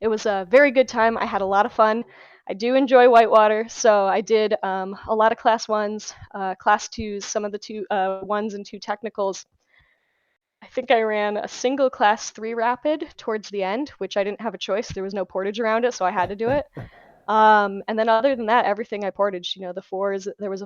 it was a very good time. I had a lot of fun. I do enjoy whitewater, so I did a lot of class 1s, class 2s, some of the 1s and 2 technicals. I think I ran a single class 3 rapid towards the end, which I didn't have a choice. There was no portage around it, so I had to do it. And then other than that, everything I portaged, the 4s, there was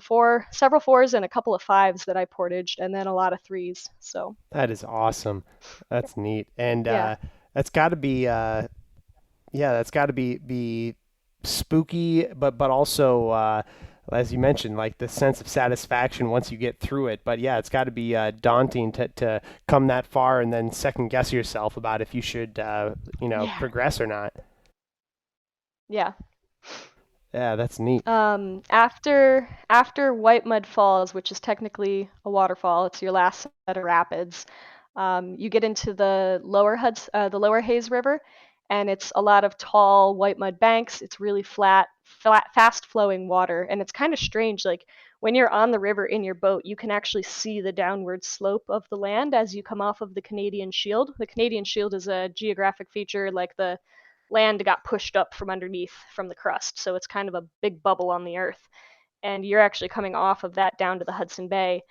several 4s and a couple of 5s that I portaged, and then a lot of 3s. So That is awesome. That's neat. And yeah. that's got to be that's got to be spooky, but also as you mentioned, like the sense of satisfaction once you get through it. But yeah, it's got to be daunting to come that far and then second guess yourself about if you should progress or not. Yeah. Yeah, that's neat. After White Mud Falls, which is technically a waterfall, it's your last set of rapids. You get into the lower Hayes River, and it's a lot of tall white mud banks. It's really flat, fast-flowing water, and it's kind of strange. Like when you're on the river in your boat, you can actually see the downward slope of the land as you come off of the Canadian Shield. The Canadian Shield is a geographic feature, like the land got pushed up from underneath from the crust, so it's kind of a big bubble on the earth, and you're actually coming off of that down to the Hudson Bay,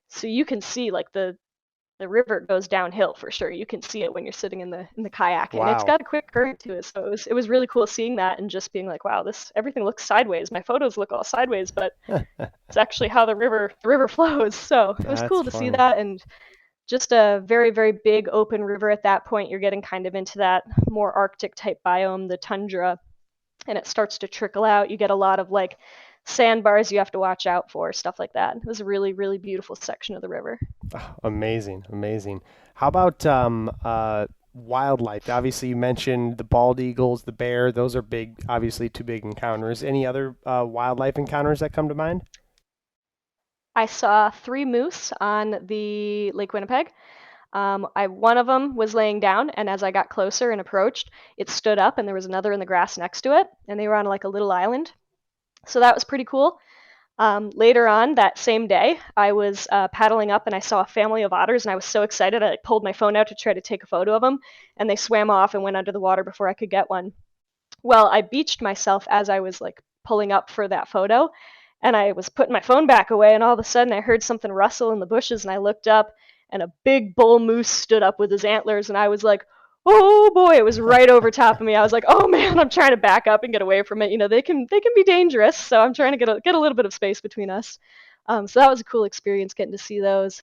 so you can see like the river goes downhill for sure. You can see it when you're sitting in the kayak, and it's Wow. got a quick current to it, so it was really cool seeing that and just being like, wow, everything looks sideways. My photos look all sideways, but it's actually how the river flows. So it was That's cool to see funny. that, and just a very, very big open river at that point. You're getting kind of into that more Arctic type biome, the tundra, and it starts to trickle out. You get a lot of like sandbars you have to watch out for, stuff like that. It was a really, really beautiful section of the river. Oh, amazing, amazing. How about wildlife? Obviously, you mentioned the bald eagles, the bear. Those are big, obviously, 2 big encounters. Any other wildlife encounters that come to mind? I saw 3 moose on the Lake Winnipeg. One of them was laying down, and as I got closer and approached, it stood up, and there was another in the grass next to it, and they were on like a little island. So that was pretty cool. Later on that same day, I was paddling up, and I saw a family of otters, and I was so excited. I pulled my phone out to try to take a photo of them, and they swam off and went under the water before I could get one. Well, I beached myself as I was like pulling up for that photo, and I was putting my phone back away, and all of a sudden I heard something rustle in the bushes, and I looked up, and a big bull moose stood up with his antlers, and I was like, oh boy, it was right over top of me. I was like, oh man, I'm trying to back up and get away from it. They can be dangerous, so I'm trying to get a little bit of space between us. So that was a cool experience getting to see those.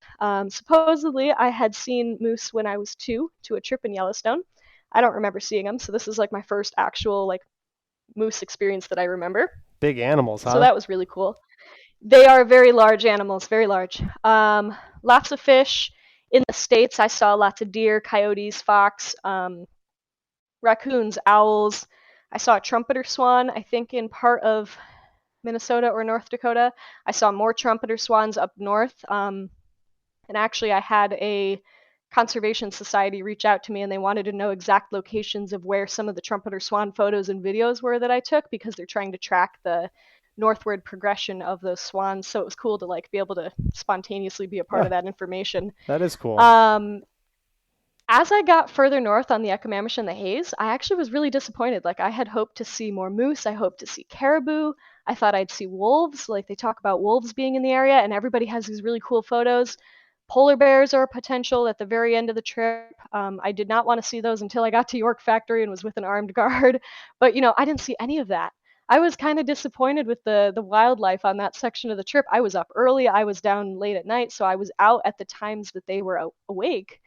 Supposedly, I had seen moose when I was 2 to a trip in Yellowstone. I don't remember seeing them, so this is like my first actual like moose experience that I remember. Big animals, huh? So that was really cool. They are very large animals, very large. Lots of fish. In the States, I saw lots of deer, coyotes, fox, raccoons, owls. I saw a trumpeter swan, I think in part of Minnesota or North Dakota. I saw more trumpeter swans up north. And actually, I had a conservation society reach out to me, and they wanted to know exact locations of where some of the trumpeter swan photos and videos were that I took, because they're trying to track the northward progression of those swans. So it was cool to like be able to spontaneously be a part of that information. That is cool. As I got further north on the Economish and the Hayes, I actually was really disappointed. Like, I had hoped to see more moose. I hoped to see caribou. I thought I'd see wolves. Like, they talk about wolves being in the area, and everybody has these really cool photos. Polar bears are a potential at the very end of the trip. I did not want to see those until I got to York Factory and was with an armed guard. But, I didn't see any of that. I was kind of disappointed with the wildlife on that section of the trip. I was up early. I was down late at night, so I was out at the times that they were awake,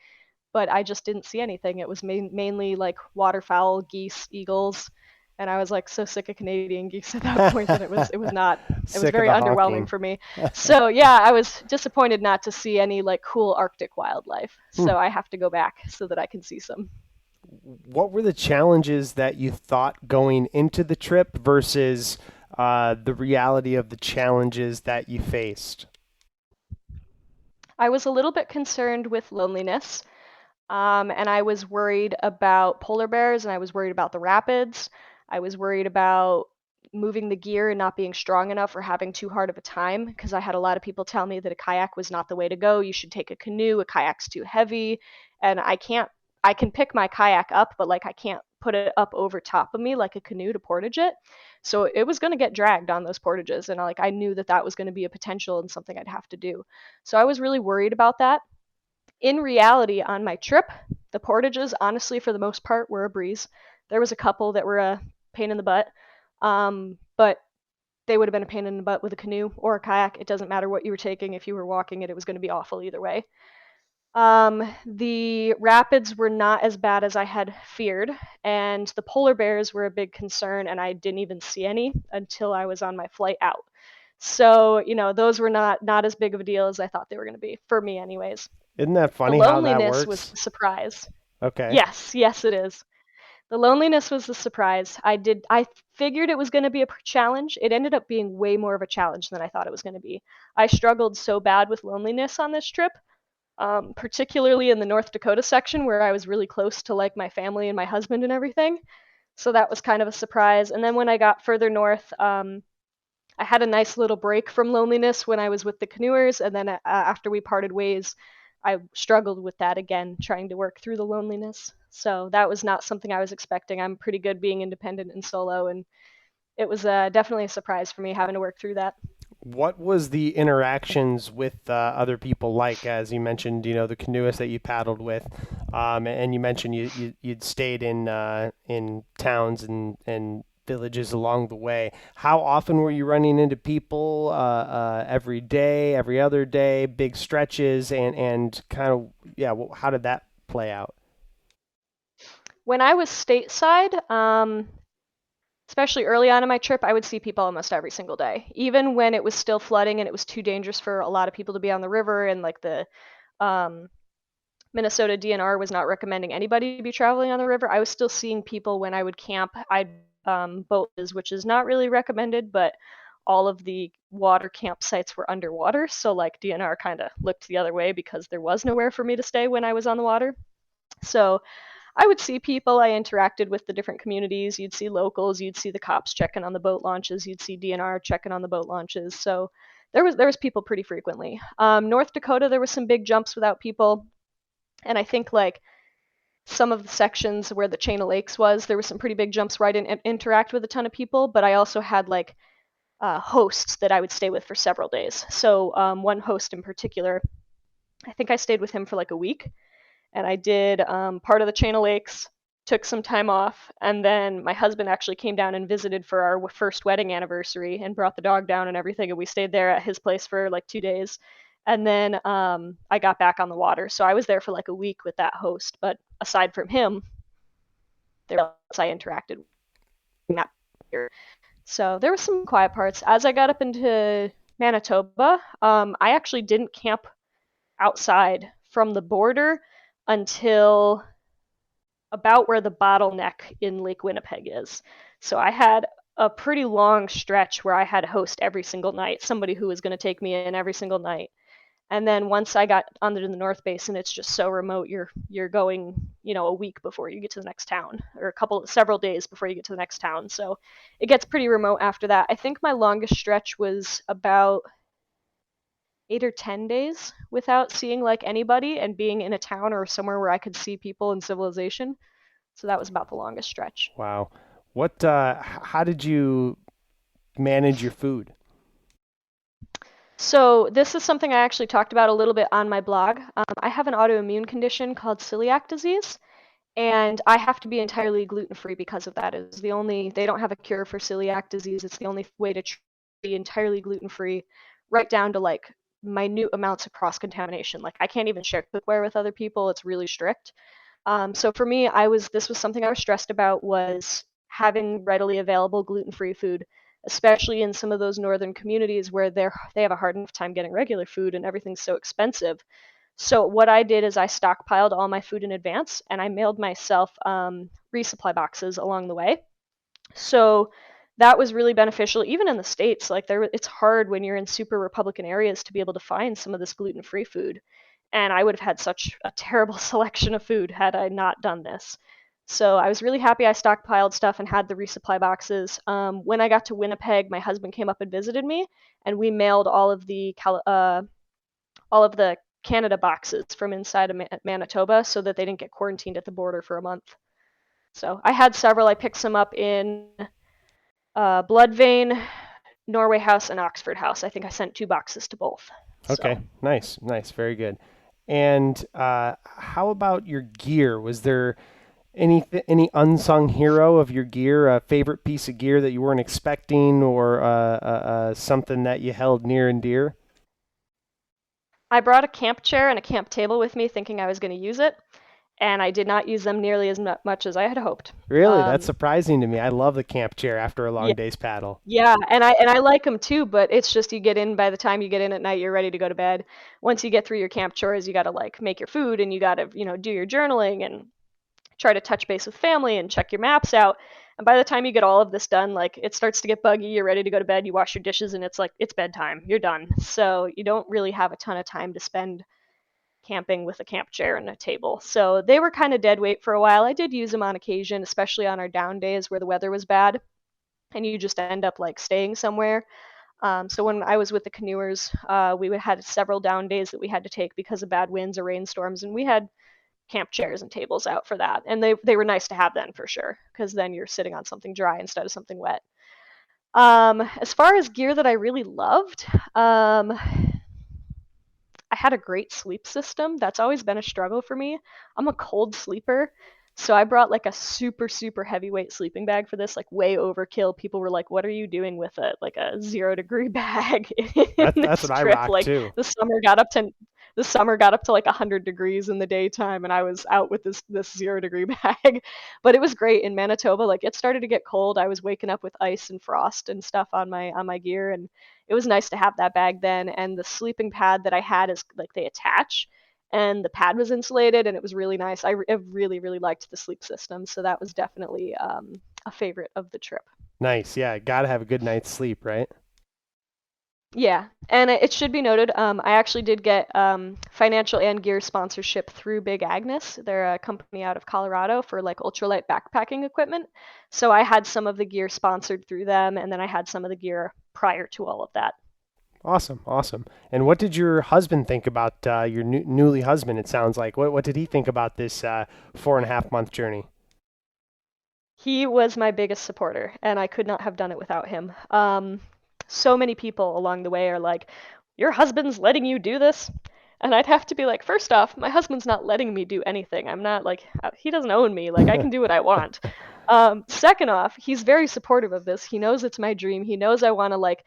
but I just didn't see anything. It was mainly like waterfowl, geese, eagles, and I was like so sick of Canadian geese at that point that it was very underwhelming for me. So yeah, I was disappointed not to see any like cool Arctic wildlife. So I have to go back so that I can see some. What were the challenges that you thought going into the trip versus the reality of the challenges that you faced? I was a little bit concerned with loneliness. And I was worried about polar bears, and I was worried about the rapids. I was worried about moving the gear and not being strong enough or having too hard of a time, because I had a lot of people tell me that a kayak was not the way to go. You should take a canoe. A kayak's too heavy. And I can pick my kayak up, but like I can't put it up over top of me like a canoe to portage it. So it was going to get dragged on those portages. And I knew that was going to be a potential and something I'd have to do. So I was really worried about that. In reality, on my trip, the portages, honestly, for the most part, were a breeze. There was a couple that were a pain in the butt, but they would have been a pain in the butt with a canoe or a kayak. It doesn't matter what you were taking. If you were walking it was going to be awful either way. The rapids were not as bad as I had feared, and the polar bears were a big concern, and I didn't even see any until I was on my flight out. So, those were not as big of a deal as I thought they were going to be, for me anyways. Isn't that funny how that works? The loneliness was a surprise. Okay. Yes, it is. The loneliness was the surprise. I figured it was going to be a challenge. It ended up being way more of a challenge than I thought it was going to be. I struggled so bad with loneliness on this trip, particularly in the North Dakota section where I was really close to like my family and my husband and everything. So that was kind of a surprise. And then when I got further north, I had a nice little break from loneliness when I was with the canoers, and then after we parted ways, I struggled with that again, trying to work through the loneliness. So that was not something I was expecting. I'm pretty good being independent and solo, and it was definitely a surprise for me having to work through that. What was the interactions with other people like? As you mentioned, the canoeists that you paddled with, and you mentioned you'd stayed in towns and villages along the way. How often were you running into people? Every day, every other day, big stretches, and kind of, how did that play out? When I was stateside, especially early on in my trip, I would see people almost every single day, even when it was still flooding and it was too dangerous for a lot of people to be on the river, and like the Minnesota DNR was not recommending anybody to be traveling on the river. I was still seeing people when I would camp. I'd boats, which is not really recommended, but all of the water campsites were underwater, so like DNR kind of looked the other way because there was nowhere for me to stay when I was on the water. So I would see people. I interacted with the different communities. You'd see locals, you'd see the cops checking on the boat launches, you'd see DNR checking on the boat launches. So there was people pretty frequently. North Dakota, there was some big jumps without people, and I think like some of the sections where the chain of lakes was, there was some pretty big jumps where I didn't interact with a ton of people, but I also had like hosts that I would stay with for several days. So one host in particular, I think I stayed with him for like a week, and I did part of the chain of lakes, took some time off, and then my husband actually came down and visited for our first wedding anniversary and brought the dog down and everything, and we stayed there at his place for like 2 days. And then I got back on the water. So I was there for like a week with that host. But aside from him, there else I interacted with. So there were some quiet parts. As I got up into Manitoba, I actually didn't camp outside from the border until about where the bottleneck in Lake Winnipeg is. So I had a pretty long stretch where I had a host every single night, somebody who was going to take me in every single night. And then once I got under the North Basin, it's just so remote. You're going, a week before you get to the next town, or several days before you get to the next town. So it gets pretty remote after that. I think my longest stretch was about 8 or 10 days without seeing like anybody and being in a town or somewhere where I could see people and civilization. So that was about the longest stretch. Wow. How did you manage your food? So this is something I actually talked about a little bit on my blog. I have an autoimmune condition called celiac disease, and I have to be entirely gluten-free because of that. They don't have a cure for celiac disease. It's the only way to be entirely gluten-free, right down to like minute amounts of cross-contamination. Like I can't even share cookware with other people. It's really strict. So for me, this was something I was stressed about, was having readily available gluten-free food, especially in some of those northern communities where they have a hard enough time getting regular food and everything's so expensive. So what I did is I stockpiled all my food in advance and I mailed myself resupply boxes along the way. So that was really beneficial, even in the States. Like it's hard when you're in super Republican areas to be able to find some of this gluten-free food. And I would have had such a terrible selection of food had I not done this. So I was really happy I stockpiled stuff and had the resupply boxes. When I got to Winnipeg, my husband came up and visited me, and we mailed all of the Canada boxes from inside of Manitoba so that they didn't get quarantined at the border for a month. So I had several. I picked some up in Bloodvein, Norway House, and Oxford House. I think I sent 2 boxes to both. Okay, nice, very good. And how about your gear? Was there any unsung hero of your gear, a favorite piece of gear that you weren't expecting, or something that you held near and dear? I brought a camp chair and a camp table with me thinking I was going to use it, and I did not use them nearly as much as I had hoped. Really? That's surprising to me. I love the camp chair after a long Yeah. day's paddle. Yeah, and I like them too, but it's just by the time you get in at night, you're ready to go to bed. Once you get through your camp chores, you got to like make your food and you got to, do your journaling and try to touch base with family and check your maps out. And by the time you get all of this done, like it starts to get buggy, you're ready to go to bed, you wash your dishes and it's like it's bedtime. You're done. So you don't really have a ton of time to spend camping with a camp chair and a table. So they were kind of dead weight for a while. I did use them on occasion, especially on our down days where the weather was bad and you just end up like staying somewhere. So when I was with the canoers, we had several down days that we had to take because of bad winds or rainstorms, and we had camp chairs and tables out for that. And they were nice to have then for sure, because then you're sitting on something dry instead of something wet. As far as gear that I really loved, I had a great sleep system. That's always been a struggle for me. I'm a cold sleeper. So I brought like a super, super heavyweight sleeping bag for this, like way overkill. People were like, what are you doing with it? Like a 0-degree bag in That's this what I trip. rock Like too. the summer got up to like 100 degrees in the daytime and I was out with this 0-degree bag. But it was great in Manitoba. Like it started to get cold. I was waking up with ice and frost and stuff on my gear, and it was nice to have that bag then. And the sleeping pad that I had is like they attach, and the pad was insulated and it was really nice. I really, really liked the sleep system. So that was definitely a favorite of the trip. Nice. Yeah, gotta have a good night's sleep, right? Yeah, and it should be noted, I actually did get financial and gear sponsorship through Big Agnes. They're a company out of Colorado for like ultralight backpacking equipment. So I had some of the gear sponsored through them, and then I had some of the gear prior to all of that. Awesome. And what did your husband think about your newly husband? It sounds like. What did he think about this 4.5-month journey? He was my biggest supporter, and I could not have done it without him. So many people along the way are like, your husband's letting you do this? And I'd have to be like, first off, my husband's not letting me do anything. I'm not like, he doesn't own me. Like, I can do what I want. Second off, he's very supportive of this. He knows it's my dream. He knows I want to like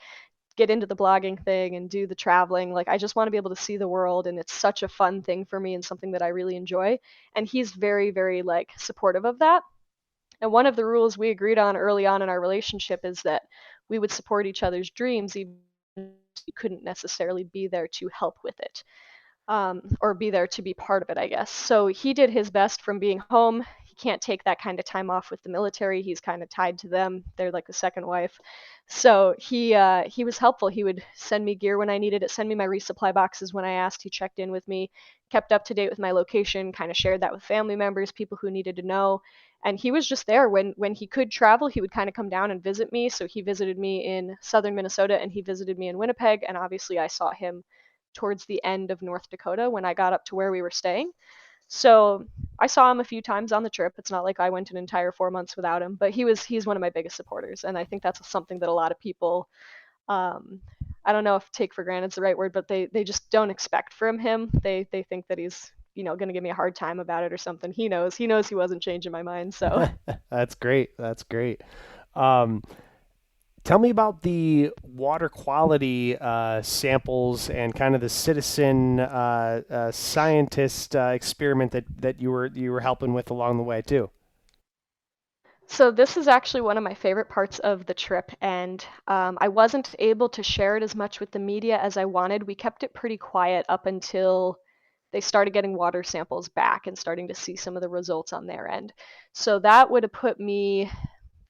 get into the blogging thing and do the traveling. Like, I just want to be able to see the world, and it's such a fun thing for me and something that I really enjoy. And he's very, very like supportive of that. And one of the rules we agreed on early on in our relationship is that we would support each other's dreams, even if we couldn't necessarily be there to help with it, or be there to be part of it, I guess. So he did his best from being home. He can't take that kind of time off with the military. He's kind of tied to them. They're like a second wife. So he was helpful. He would send me gear when I needed it, send me my resupply boxes when I asked. He checked in with me, kept up to date with my location, kind of shared that with family members, people who needed to know. And he was just there when he could travel. He would kind of come down and visit me. So he visited me in southern Minnesota and he visited me in Winnipeg. And obviously I saw him towards the end of North Dakota when I got up to where we were staying. So I saw him a few times on the trip. It's not like I went an entire 4 months without him, but he's one of my biggest supporters, and I think that's something that a lot of people, um, I don't know if take for granted is the right word, but they just don't expect from him. They think that he's going to give me a hard time about it or something. He knows he wasn't changing my mind. So That's great. That's great. Um, Tell me about the water quality samples and kind of the citizen scientist experiment that you were helping with along the way too. So this is actually one of my favorite parts of the trip, and I wasn't able to share it as much with the media as I wanted. We kept it pretty quiet up until they started getting water samples back and starting to see some of the results on their end. So that would have put me,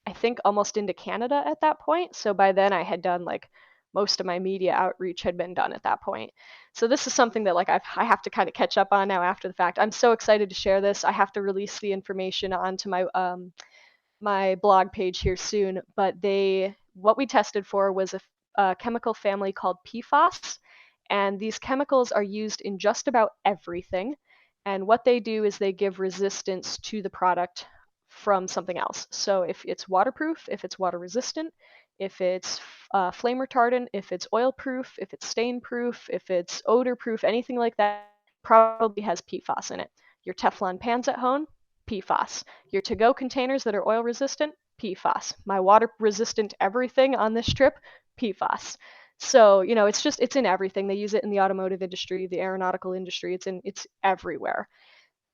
I think, almost into Canada at that point. So by then I had done like most of my media outreach had been done at that point. So this is something that like I have to kind of catch up on now after the fact. I'm so excited to share this. I have to release the information onto my blog page here soon, but what we tested for was a chemical family called PFAS, and these chemicals are used in just about everything. And what they do is they give resistance to the product from something else. So if it's waterproof, if it's water resistant, if it's flame retardant, if it's oil proof, if it's stain proof, if it's odor proof, anything like that probably has PFAS in it. Your Teflon pans at home, PFAS. Your to-go containers that are oil resistant, PFAS. My water resistant everything on this trip, PFAS. So, it's in everything. They use it in the automotive industry, the aeronautical industry. It's everywhere.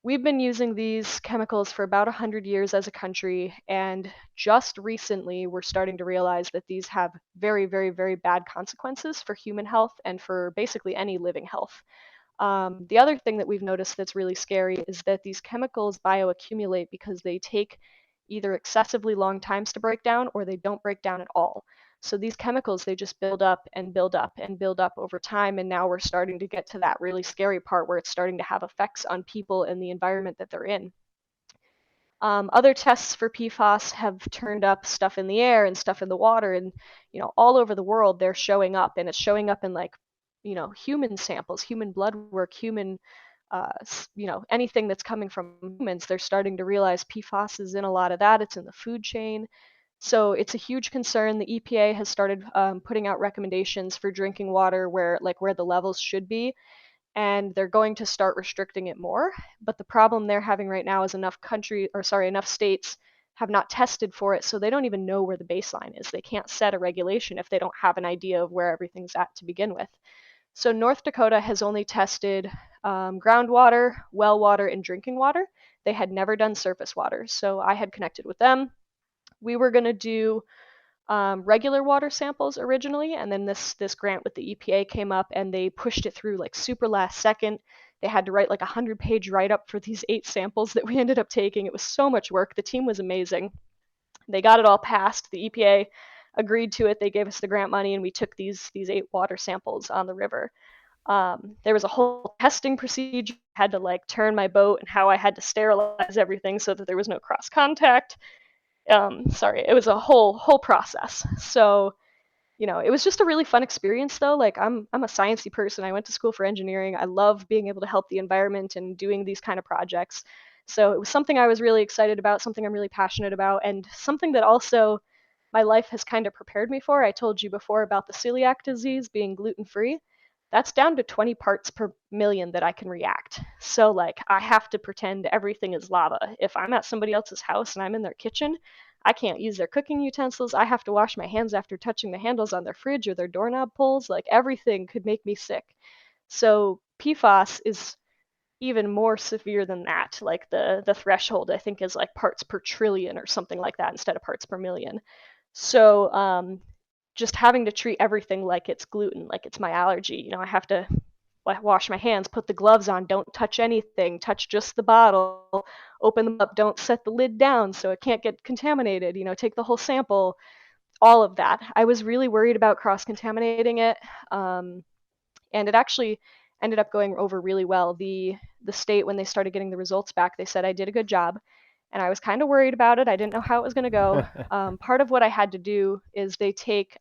We've been using these chemicals for about 100 years as a country, and just recently we're starting to realize that these have very, very, very bad consequences for human health and for basically any living health. The other thing that we've noticed that's really scary is that these chemicals bioaccumulate because they take either excessively long times to break down or they don't break down at all. So these chemicals, they just build up and build up and build up over time. And now we're starting to get to that really scary part where it's starting to have effects on people and the environment that they're in. Other tests for PFAS have turned up stuff in the air and stuff in the water, and all over the world they're showing up, and it's showing up in like human samples, human blood work, human anything that's coming from humans. They're starting to realize PFAS is in a lot of that. It's in the food chain. So it's a huge concern. The EPA has started putting out recommendations for drinking water where the levels should be, and they're going to start restricting it more. But the problem they're having right now is enough states have not tested for it, so they don't even know where the baseline is. They can't set a regulation if they don't have an idea of where everything's at to begin with. So North Dakota has only tested groundwater, well water, and drinking water. They had never done surface water. So I had connected with them. We were going to do regular water samples originally, and then this grant with the EPA came up, and they pushed it through like super last second. They had to write like a 100-page write-up for these 8 samples that we ended up taking. It was so much work. The team was amazing. They got it all passed. The EPA agreed to it. They gave us the grant money, and we took these 8 water samples on the river. There was a whole testing procedure. I had to like turn my boat and how I had to sterilize everything so that there was no cross contact. It was a whole process. So, it was just a really fun experience though. Like I'm a sciencey person. I went to school for engineering. I love being able to help the environment and doing these kind of projects. So it was something I was really excited about, something I'm really passionate about, and something that also my life has kind of prepared me for. I told you before about the celiac disease being gluten-free. That's down to 20 parts per million that I can react. So like I have to pretend everything is lava. If I'm at somebody else's house and I'm in their kitchen, I can't use their cooking utensils. I have to wash my hands after touching the handles on their fridge or their doorknob pulls. Like everything could make me sick. So PFAS is even more severe than that. Like the threshold I think is like parts per trillion or something like that instead of parts per million. So just having to treat everything like it's gluten, like it's my allergy. I have to wash my hands, put the gloves on, don't touch anything, touch just the bottle, open them up, don't set the lid down so it can't get contaminated, take the whole sample, all of that. I was really worried about cross-contaminating it, and it actually ended up going over really well. The state, when they started getting the results back, they said I did a good job. And I was kind of worried about it. I didn't know how it was going to go. Part of what I had to do is they take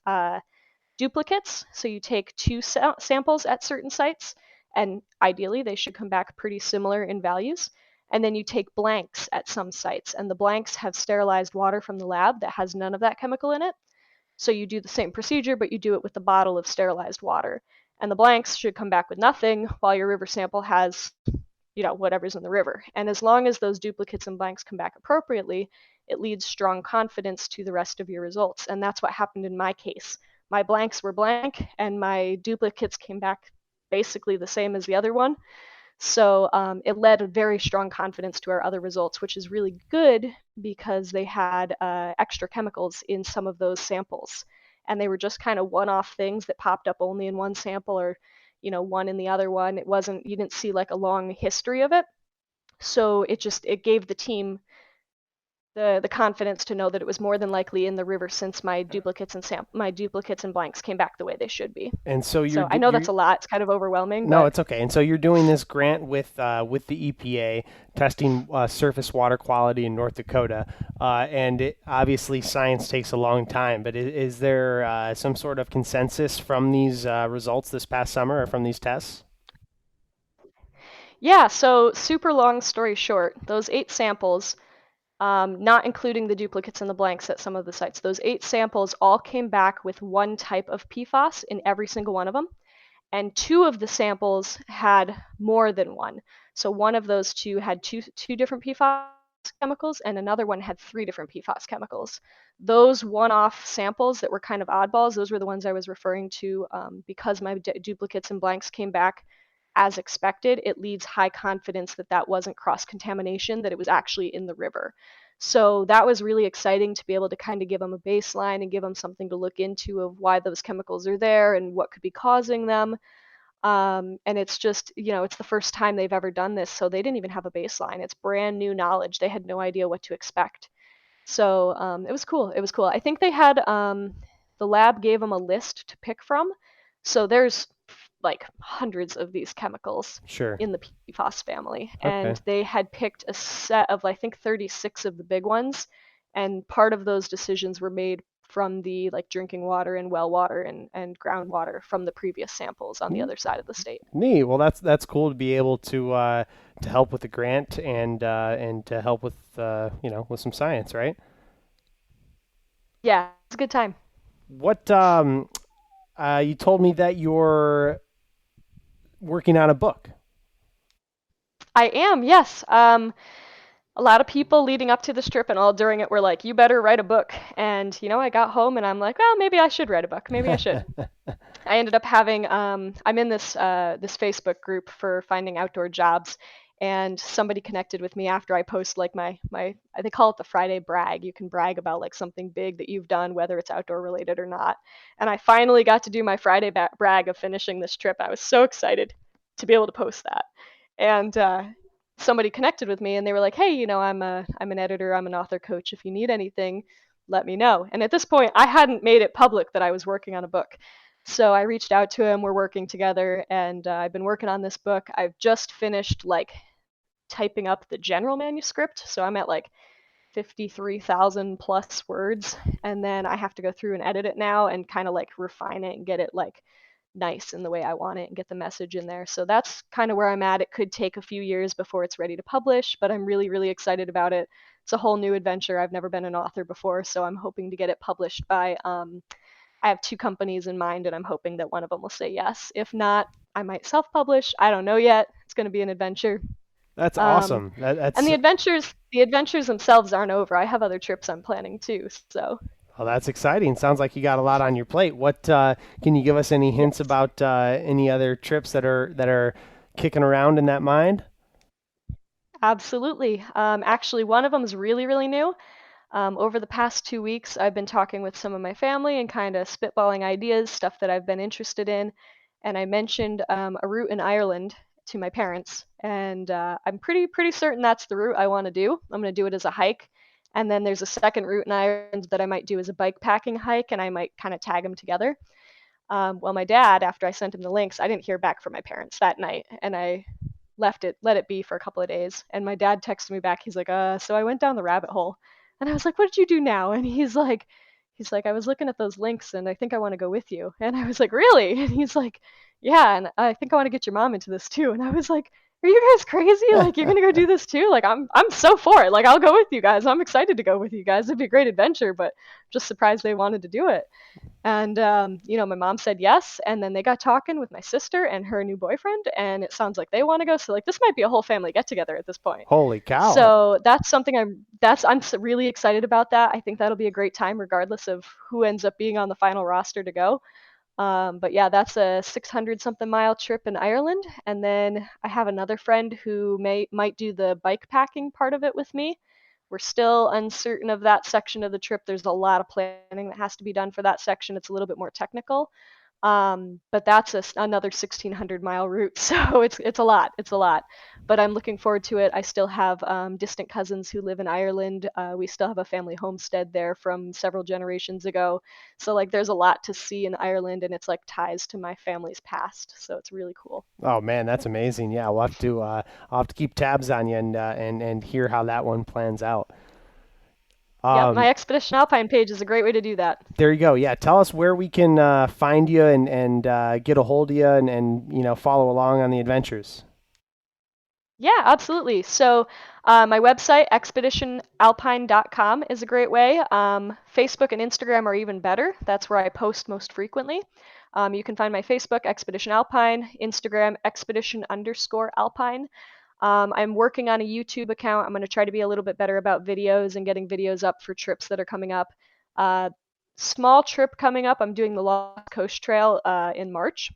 duplicates. So you take two samples at certain sites, and ideally they should come back pretty similar in values. And then you take blanks at some sites, and the blanks have sterilized water from the lab that has none of that chemical in it. So you do the same procedure, but you do it with a bottle of sterilized water. And the blanks should come back with nothing, while your river sample has, whatever's in the river. And as long as those duplicates and blanks come back appropriately, it leads strong confidence to the rest of your results. And that's what happened in my case. My blanks were blank, and my duplicates came back basically the same as the other one. So it led a very strong confidence to our other results, which is really good because they had extra chemicals in some of those samples. And they were just kind of one-off things that popped up only in one sample, or one in the other one. You didn't see like a long history of it. So it gave the team the confidence to know that it was more than likely in the river, since my duplicates and blanks came back the way they should be. And so I know that's a lot. It's kind of overwhelming. No, but it's okay. And so you're doing this grant with the EPA, testing surface water quality in North Dakota, and obviously science takes a long time. But is there some sort of consensus from these results this past summer, or from these tests? Yeah, so super long story short, those 8 samples, not including the duplicates and the blanks at some of the sites, those 8 samples all came back with one type of PFAS in every single one of them. And 2 of the samples had more than one. So one of those 2 had two different PFAS chemicals, and another one had 3 different PFAS chemicals. Those one-off samples that were kind of oddballs, those were the ones I was referring to, because my duplicates and blanks came back as expected. It leads high confidence that that wasn't cross-contamination, that it was actually in the river. So that was really exciting to be able to kind of give them a baseline and give them something to look into of why those chemicals are there and what could be causing them. And it's just, it's the first time they've ever done this, so they didn't even have a baseline. It's brand new knowledge. They had no idea what to expect. So it was cool. It was cool. I think they had, the lab gave them a list to pick from. So there's like hundreds of these chemicals Sure. in the PFAS family. Okay. And they had picked a set of, I think, 36 of the big ones. And part of those decisions were made from the drinking water and well water and groundwater from the previous samples on the other side of the state. Neat. Well, that's cool to be able to help with the grant and to help with with some science, right? Yeah, it's a good time. What you told me that you're working on a book. I am, yes. A lot of people leading up to this trip and all during it were like, you better write a book. And, I got home and I'm like, well, maybe I should write a book. Maybe I should. I ended up having, I'm in this Facebook group for finding outdoor jobs. And somebody connected with me after I post my they call it the Friday brag. You can brag about something big that you've done, whether it's outdoor related or not. And I finally got to do my Friday brag of finishing this trip. I was so excited to be able to post that. And somebody connected with me and they were like, hey, I'm an editor, I'm an author coach. If you need anything, let me know. And at this point, I hadn't made it public that I was working on a book. So I reached out to him, we're working together, and I've been working on this book. I've just finished typing up the general manuscript. So I'm at 53,000 plus words. And then I have to go through and edit it now and kind of refine it and get it nice in the way I want it and get the message in there. So that's kind of where I'm at. It could take a few years before it's ready to publish, but I'm really, really excited about it. It's a whole new adventure. I've never been an author before, so I'm hoping to get it published by, I have 2 companies in mind, and I'm hoping that one of them will say yes. If not, I might self-publish. I don't know yet. It's going to be an adventure. That's awesome. That's And the adventures themselves aren't over. I have other trips I'm planning too, so. Well, that's exciting. Sounds like you got a lot on your plate. What can you give us any hints about any other trips that are kicking around in that mind? Absolutely. Actually, one of them is really, really new. Over the past 2 weeks, I've been talking with some of my family and kind of spitballing ideas, stuff that I've been interested in. And I mentioned a route in Ireland to my parents, and I'm pretty certain that's the route I want to do. I'm going to do it as a hike. And then there's a second route in Ireland that I might do as a bike packing hike, and I might kind of tag them together. Well, my dad, after I sent him the links, I didn't hear back from my parents that night, and I let it be for a couple of days. And my dad texted me back. He's like, so I went down the rabbit hole. And I was like, what did you do now? And he's like, he's like, I was looking at those links and I think I want to go with you. And I was like, really? And he's like, yeah, and I think I want to get your mom into this too. And I was like, are you guys crazy? Like, you're gonna go do this too? Like, I'm so for it. Like, I'll go with you guys. I'm excited to go with you guys. It'd be a great adventure, but just surprised they wanted to do it. And my mom said yes, and then they got talking with my sister and her new boyfriend, and it sounds like they want to go. So like, this might be a whole family get together at this point. Holy cow. So that's something I'm really excited about that. I think that'll be a great time regardless of who ends up being on the final roster to go. But yeah, that's a 600 something mile trip in Ireland. And then I have another friend who might do the bike packing part of it with me. We're still uncertain of that section of the trip. There's a lot of planning that has to be done for that section. It's a little bit more technical. But that's another 1,600 mile route. So it's a lot. It's a lot. But I'm looking forward to it. I still have distant cousins who live in Ireland. We still have a family homestead there from several generations ago. So like, there's a lot to see in Ireland, and it's like ties to my family's past. So it's really cool. Oh man, that's amazing. Yeah, I'll have to keep tabs on you and hear how that one plans out. Yeah, my Expedition Alpine page is a great way to do that. There you go. Yeah, tell us where we can find you and get a hold of you and follow along on the adventures. Yeah, absolutely. So my website, expeditionalpine.com, is a great way. Facebook and Instagram are even better. That's where I post most frequently. You can find my Facebook, Expedition Alpine, Instagram, expedition_alpine. I'm working on a YouTube account. I'm going to try to be a little bit better about videos and getting videos up for trips that are coming up. Small trip coming up. I'm doing the Lost Coast Trail in March.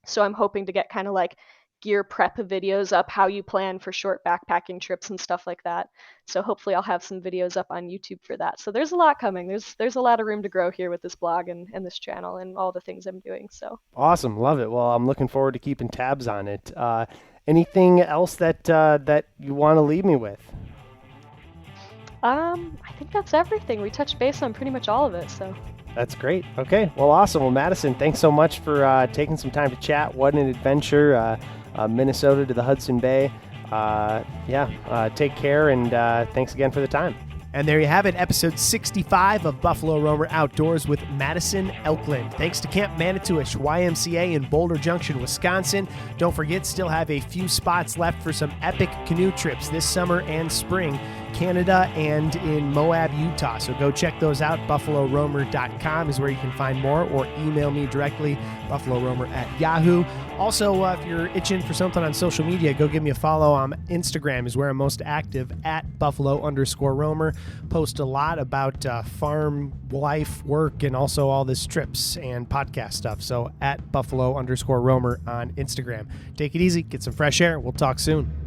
So I'm hoping to get kind of like gear prep videos up, how you plan for short backpacking trips and stuff like that. So hopefully I'll have some videos up on YouTube for that. So there's a lot coming. There's a lot of room to grow here with this blog and this channel and all the things I'm doing. So awesome. Love it. Well, I'm looking forward to keeping tabs on it. Anything else that you want to leave me with? I think that's everything. We touched base on pretty much all of it. So that's great. Okay. Well, awesome. Well, Madison, thanks so much for taking some time to chat. What an adventure. Minnesota to the Hudson Bay. Take care, and thanks again for the time. And there you have it, episode 65 of Buffalo Roamer Outdoors with Madison Elklund. Thanks to Camp Manitouish YMCA in Boulder Junction, Wisconsin. Don't forget, still have a few spots left for some epic canoe trips this summer and spring, Canada and in Moab, Utah. So go check those out. BuffaloRoamer.com is where you can find more, or email me directly, BuffaloRoamer@Yahoo. Also, if you're itching for something on social media, go give me a follow on Instagram is where I'm most active, @Buffalo_Roamer. Post a lot about farm life, work, and also all this trips and podcast stuff. So @Buffalo_Roamer on Instagram. Take it easy, get some fresh air. We'll talk soon.